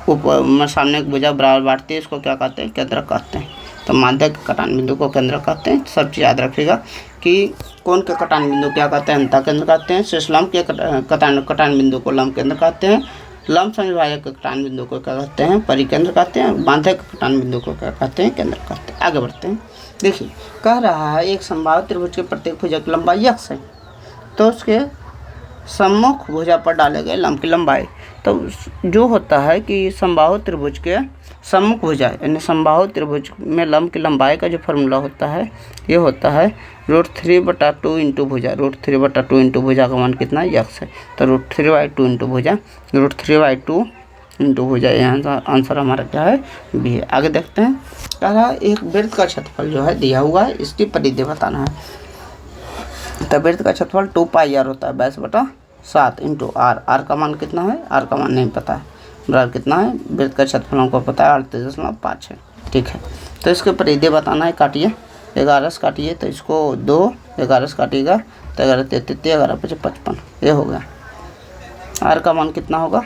ऊपर सामने की भुजा बराबर बांटती है, इसको क्या कहते हैं? केंद्रक कहते हैं। तो माध्यक कटान बिंदु को केंद्रक कहते हैं। सब चीज़ याद रखिएगा कि कोण के कटान बिंदु क्या कहते हैं? अंतः केंद्र कहते हैं। शीर्ष लंब के कटान बिंदु को लंब केंद्र कहते हैं। लंब संविभाजक के कटान बिंदु को क्या कहते हैं? परिकेंद्र कहते हैं। माध्यक के कटान बिंदु को क्या कहते हैं? केंद्र कहते हैं। आगे बढ़ते हैं, देखिए कह रहा है एक संभावित त्रिभुज के प्रत्येक भुजा की लंबाई x है, तो उसके सम्मुख भुजा पर डाले गए लंब की लंबाई। तो जो होता है कि समबाहु त्रिभुज के सम्मुख भुजा, यानी समबाहु त्रिभुज में लंब की लंबाई का जो फार्मूला होता है ये होता है √3/2 इंटू भुजा। √3/2 इंटू भुजा का मान कितना? x है। तो √3/2 इंटू भुजा, √3/2 इंटू हो जाए। यहाँ आंसर हमारा क्या है, बी है। आगे देखते हैं, कह रहा है एक वृत्त का क्षेत्रफल जो है दिया हुआ है, इसकी परिधि बताना है। तो वृत्त का क्षेत्रफल 2 पाई आर होता है 22/7 इंटू आर। आर का मान कितना है, आर का मान नहीं पता है, बराबर कितना है, वृत्त का क्षेत्रफल हमको पता है 38.5 है। ठीक है, तो इसके परिधि बताना है। काटिए, 11 से काटिए तो इसको 2, 11 से काटिएगा तो 11 33, 11 5 55, ये हो गया। आर का मान कितना होगा,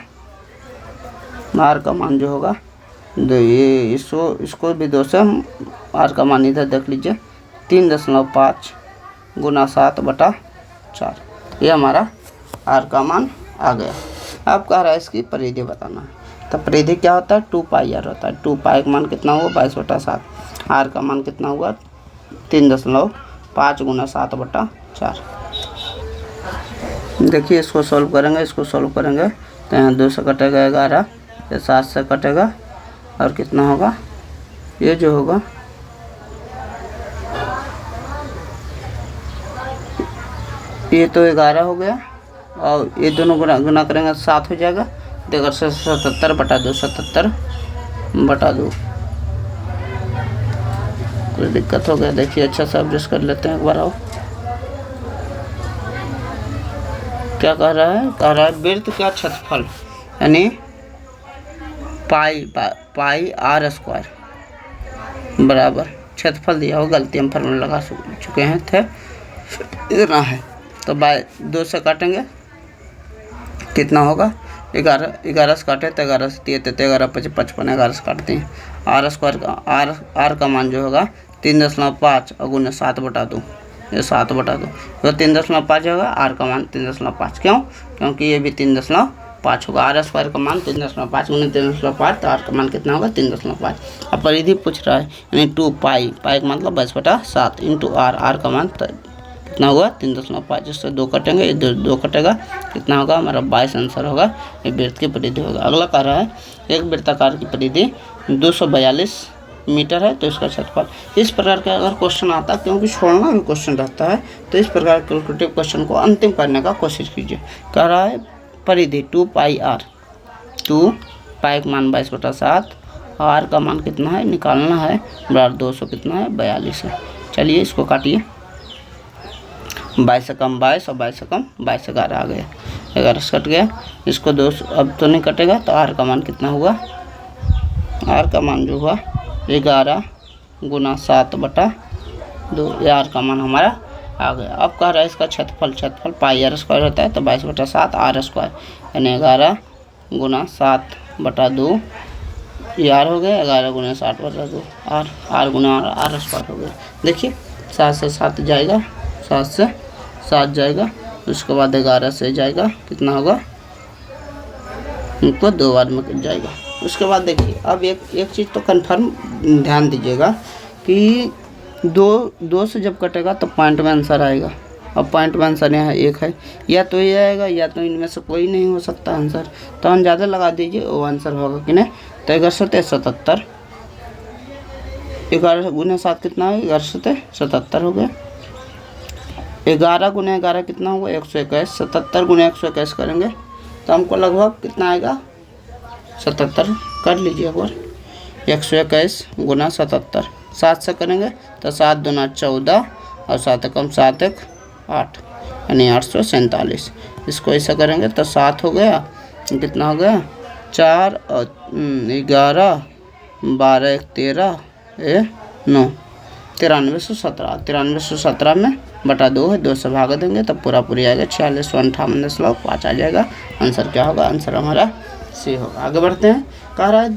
आर का मान जो होगा ये इसको भी 2 से हम आर का मान इधर देख लीजिए, 3.5 गुना 7/4, ये हमारा आर का मान आ गया। अब कह रहा है इसकी परिधि बताना है। तो परिधि क्या होता है, 2 पाई आर होता है। 2 पाई का मान कितना होगा 22/7, आर का मान कितना होगा 3.5 गुना 7/4। देखिए इसको सॉल्व करेंगे, इसको सॉल्व करेंगे तो यहाँ 2 से कटेगा 11, ये 7 से कटेगा और कितना होगा, ये जो होगा ये तो 11 हो गया और ये दोनों गुना करेंगे 7 हो जाएगा। देखो 77/2, 77/2। कोई दिक्कत हो गया, देखिए अच्छा से एडजस्ट कर लेते हैं एक बार। आओ, क्या कह रहा है, कह रहा है वृत्त का क्षेत्रफल यानी पाई आर स्क्वायर बराबर क्षेत्रफल दिया हो, गलती हम फॉर्मूला लगा चुके हैं थे, इतना है। तो 2 से काटेंगे कितना होगा, 11 से काटे तो 11 से 11 5 55, 11 से काटते हैं। आर स्क्वायर का आर का मान जो होगा 3.5 और गुना 7/2, ये 7/2 तो 3.5 होगा। आर का मान 3.5, क्यों, क्योंकि ये भी 3.5 होगा। आर स्क्वायर का मान 3.5 गुना 3.5, तो आर का मान कितना होगा 3.5। अब परिधि पूछ रहा है यानी 2 पाई का मतलब 22/7 इंटू आर। आर का मान कितना होगा 3.5, जिससे 2 कटेंगे, इधर 2 कटेगा, कितना होगा हमारा 22 आंसर होगा। ये वृत्त की परिधि होगा। अगला कह रहा है एक वृत्ताकार की परिधि 242 मीटर है, तो इसका क्षेत्रफल। इस प्रकार का अगर क्वेश्चन आता है, क्योंकि छोड़ना भी क्वेश्चन रहता है, तो इस प्रकार कैलकुलेटिव क्वेश्चन को अंतिम करने का कोशिश कीजिए। कह रहा है परिधि 2 पाई आर, 2 पाई का मान 22/7, आर का मान कितना है निकालना है, बराबर 200 कितना है 42 है। चलिए इसको काटिए, 22 से कम 22 और 22 से कम 22, 11 आ गया, 11 से कट गया। इसको 2 अब तो नहीं कटेगा, तो आर का मान कितना हुआ, आर का मान जो हुआ 11 गुना 7/2, ये आर का मान हमारा आ गया। अब कह रहा है इसका क्षेत्रफल पाई आर स्क्वायर होता है, तो 22/7 आर स्क्वायर यानी 11 गुना 7/2, ये आर हो गया, 11 गुना 7/2 आर गुना आर स्क्वायर हो गया। देखिए 7 से 7 जाएगा, 7 से 7 जाएगा, उसके बाद 11 से जाएगा, कितना होगा, इनको 2 बार में कट जाएगा। उसके बाद देखिए अब एक चीज़ तो कन्फर्म ध्यान दीजिएगा कि 2 से जब कटेगा तो पॉइंट में आंसर आएगा। अब पॉइंट में आंसर यहाँ 1 है, या तो ये आएगा या तो इनमें से कोई नहीं हो सकता आंसर, तो हम ज़्यादा लगा दीजिए वो आंसर होगा कि नहीं। तो 11 से 77, 11 गुना 7 कितना है, 11 से 77 हो गया। 11 गुना 11 कितना होगा 121, 77 गुना 121 करेंगे तो हमको लगभग कितना आएगा 77, कर लीजिए एक बार। 121 गुना 77, 7 से करेंगे तो 7 दूना 14 और 7 कम 7 1 8 यानी 847। इसको ऐसा करेंगे तो 7 हो गया, कितना हो गया 4 और 11 12 1 13 9 9317, 9317 में बटा 2 है, 2 से भाग देंगे तो पूरा आएगा 4658.5 आ जाएगा। आंसर क्या होगा, आंसर हमारा सी होगा। आगे बढ़ते हैं, कह रहा है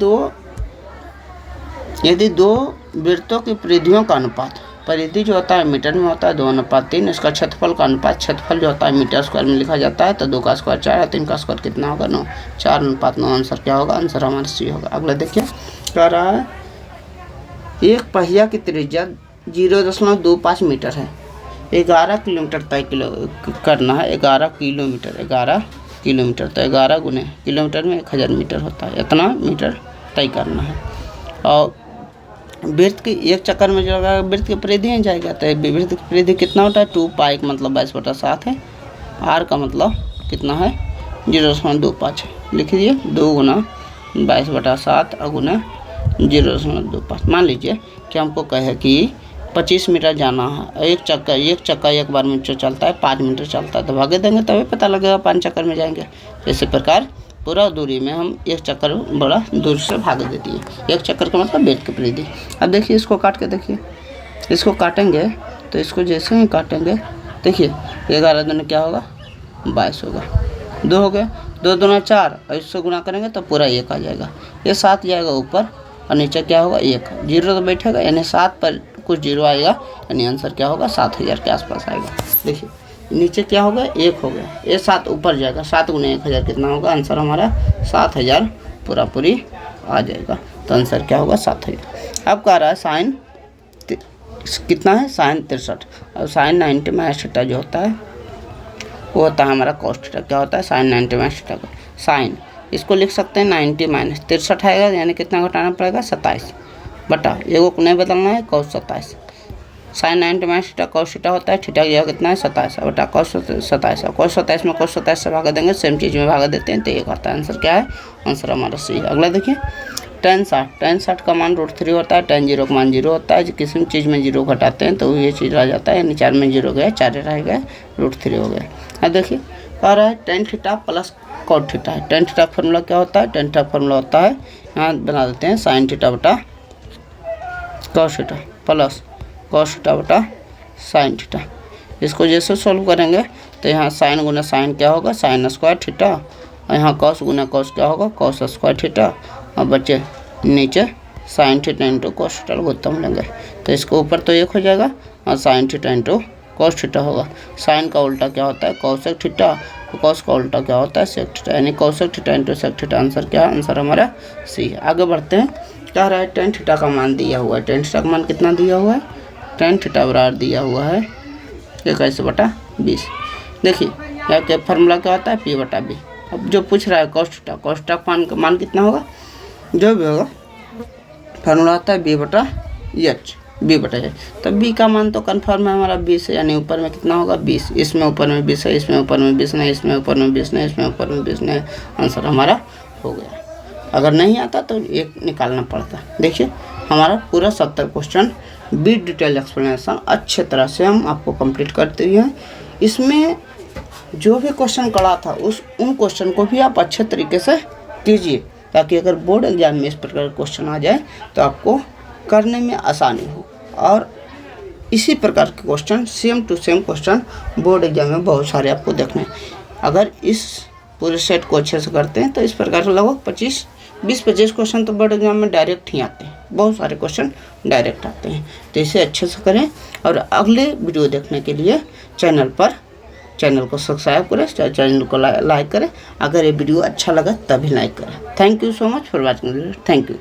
यदि 2 वृत्तों की परिधियों का अनुपात, परिधि जो होता है मीटर में होता है 2:3, इसका क्षेत्रफल का अनुपात, क्षेत्रफल जो होता है मीटर स्क्वायर में लिखा जाता है, तो 2 का स्क्वायर 4 और 3 का स्क्वायर कितना होगा 9, 4:9। आंसर क्या होगा, आंसर हमारा सी होगा। अगला देखिए, कह रहा है एक पहिया की त्रिज्या 0.25 मीटर है, 11 किलोमीटर तय करना है, 11 किलोमीटर, तो 11 गुने किलोमीटर में 1000 मीटर होता है, इतना मीटर तय करना है। और वृत्त की एक चक्कर में जो वृत्त की परिधि जाएगा, तो वृत्त की परिधि कितना होता है 2 पाई का मतलब 22/7 है, आर का मतलब कितना है 0.25 है, लिख लीजिए 2 गुना 22/7 गुना 0.25। मान लीजिए कि हमको कहे कि 25 मीटर जाना है, एक चक्का एक बार में जो चलता है 5 मीटर चलता है, तो भागे देंगे तभी पता लगेगा 5 चक्कर में जाएंगे। इसी प्रकार पूरा दूरी में हम एक चक्कर बड़ा दूर से भाग देती है। एक चक्कर का मतलब वेट की परिधि। अब देखिए इसको काट के देखिए, इसको काटेंगे तो इसको जैसे ही काटेंगे देखिए 11 दूनी क्या होगा 22 होगा, 2 हो गया, 2 दूना 4 और इससे गुना करेंगे तो पूरा 1 आ जाएगा। ये 7 जाएगा ऊपर और नीचे क्या होगा 1, 0 तो बैठेगा, यानी 7 पर कुछ 0 आएगा, यानी आंसर क्या होगा 7000 के आसपास आएगा। देखिए नीचे क्या होगा 1 हो गया, ये 7 ऊपर जाएगा, 7 गुना 1000 कितना होगा, आंसर हमारा 7000 पूरी आ जाएगा। तो आंसर क्या होगा 7000। अब कह रहा है साइन कितना है, साइन 63। अब साइन 90 माइनस थीटा जो होता है वो होता है हमारा कॉस थीटा। क्या होता है साइन 90 माइनस थीटा का साइन, इसको लिख सकते हैं 90 माइनस 63 आएगा, यानी कितना घटाना पड़ेगा 27 बटा एगो को नहीं बदलना है cos 27। Sine 90 minus theta cos theta होता है, थीटा की जगह कितना है 27 बटा कॉस 27। कॉस 27 में कॉस 27 से भागा देंगे, सेम चीज़ में भागा देते हैं तो ये करता है। आंसर क्या है, आंसर हमारा सही है। अगला देखिए tan 60 का मान √3 होता है, tan 0 का मान 0 होता है। किसी भी चीज़ में 0 घटाते हैं तो ये चीज़ आ जाता है, यानी 4 में 0 गया, 4 रह गया, √3 हो गया। अब देखिए कह रहा है tan theta plus cot theta है। tan थीटा फॉर्मूला क्या होता है, tan थीटा फॉर्मूला होता है, यहाँ बना देते हैं sin थीटा बटा cos theta plus cos theta बटा sin थीटा। इसको जैसे सोल्व करेंगे तो यहाँ साइन गुना साइन क्या होगा साइन स्क्वायर थीटा, और यहाँ कॉस गुना कॉस क्या होगा कॉस स्क्वायर थीटा, और बच्चे नीचे sine theta into cos theta उत्तम लेंगे तो इसको ऊपर तो 1 हो जाएगा और sine theta into cos theta होगा। साइन का उल्टा क्या होता है कॉसेक थीटा, कॉस का उल्टा क्या होता है सेक थीटा, यानी cosec theta into sec theta. Answer क्या है, आंसर हमारा सी है। आगे बढ़ते हैं, क्या रहा है tan थीटा का मान दिया हुआ है, tan थीटा का मान कितना दिया हुआ है, tan थीटा बराबर दिया हुआ है 21/20। देखिए यहाँ के फार्मूला क्या होता है P/B। अब जो पूछ रहा है कॉस थीटा का मान कितना होगा, जो भी होगा फार्मूला आता है B/H। तो B का मान तो कन्फर्म है हमारा 20 है, यानी ऊपर में कितना होगा 20, इसमें ऊपर में 20 है, इसमें ऊपर में 20 नहीं, इसमें ऊपर में 20 नहीं, इसमें ऊपर में 20 नहीं, आंसर हमारा हो गया। अगर नहीं आता तो एक निकालना पड़ता। देखिए हमारा पूरा 70 क्वेश्चन विद डिटेल एक्सप्लेनेशन अच्छे तरह से हम आपको कंप्लीट करते हुए हैं। इसमें जो भी क्वेश्चन कड़ा था उन क्वेश्चन को भी आप अच्छे तरीके से कीजिए, ताकि अगर बोर्ड एग्जाम में इस प्रकार का क्वेश्चन आ जाए तो आपको करने में आसानी हो। और इसी प्रकार के question same to same question board exam में बहुत सारे आपको देखने हैं। अगर इस पूरे सेट को अच्छे से करते हैं तो इस प्रकार से लगभग 20-25 क्वेश्चन तो बोर्ड एग्जाम में डायरेक्ट ही आते हैं, बहुत सारे क्वेश्चन डायरेक्ट आते हैं। तो इसे अच्छे से करें और अगले वीडियो देखने के लिए चैनल को सब्सक्राइब करें, चैनल को लाइक करें। अगर ये वीडियो अच्छा लगा तभी लाइक करें। Thank you so much for watching, thank you.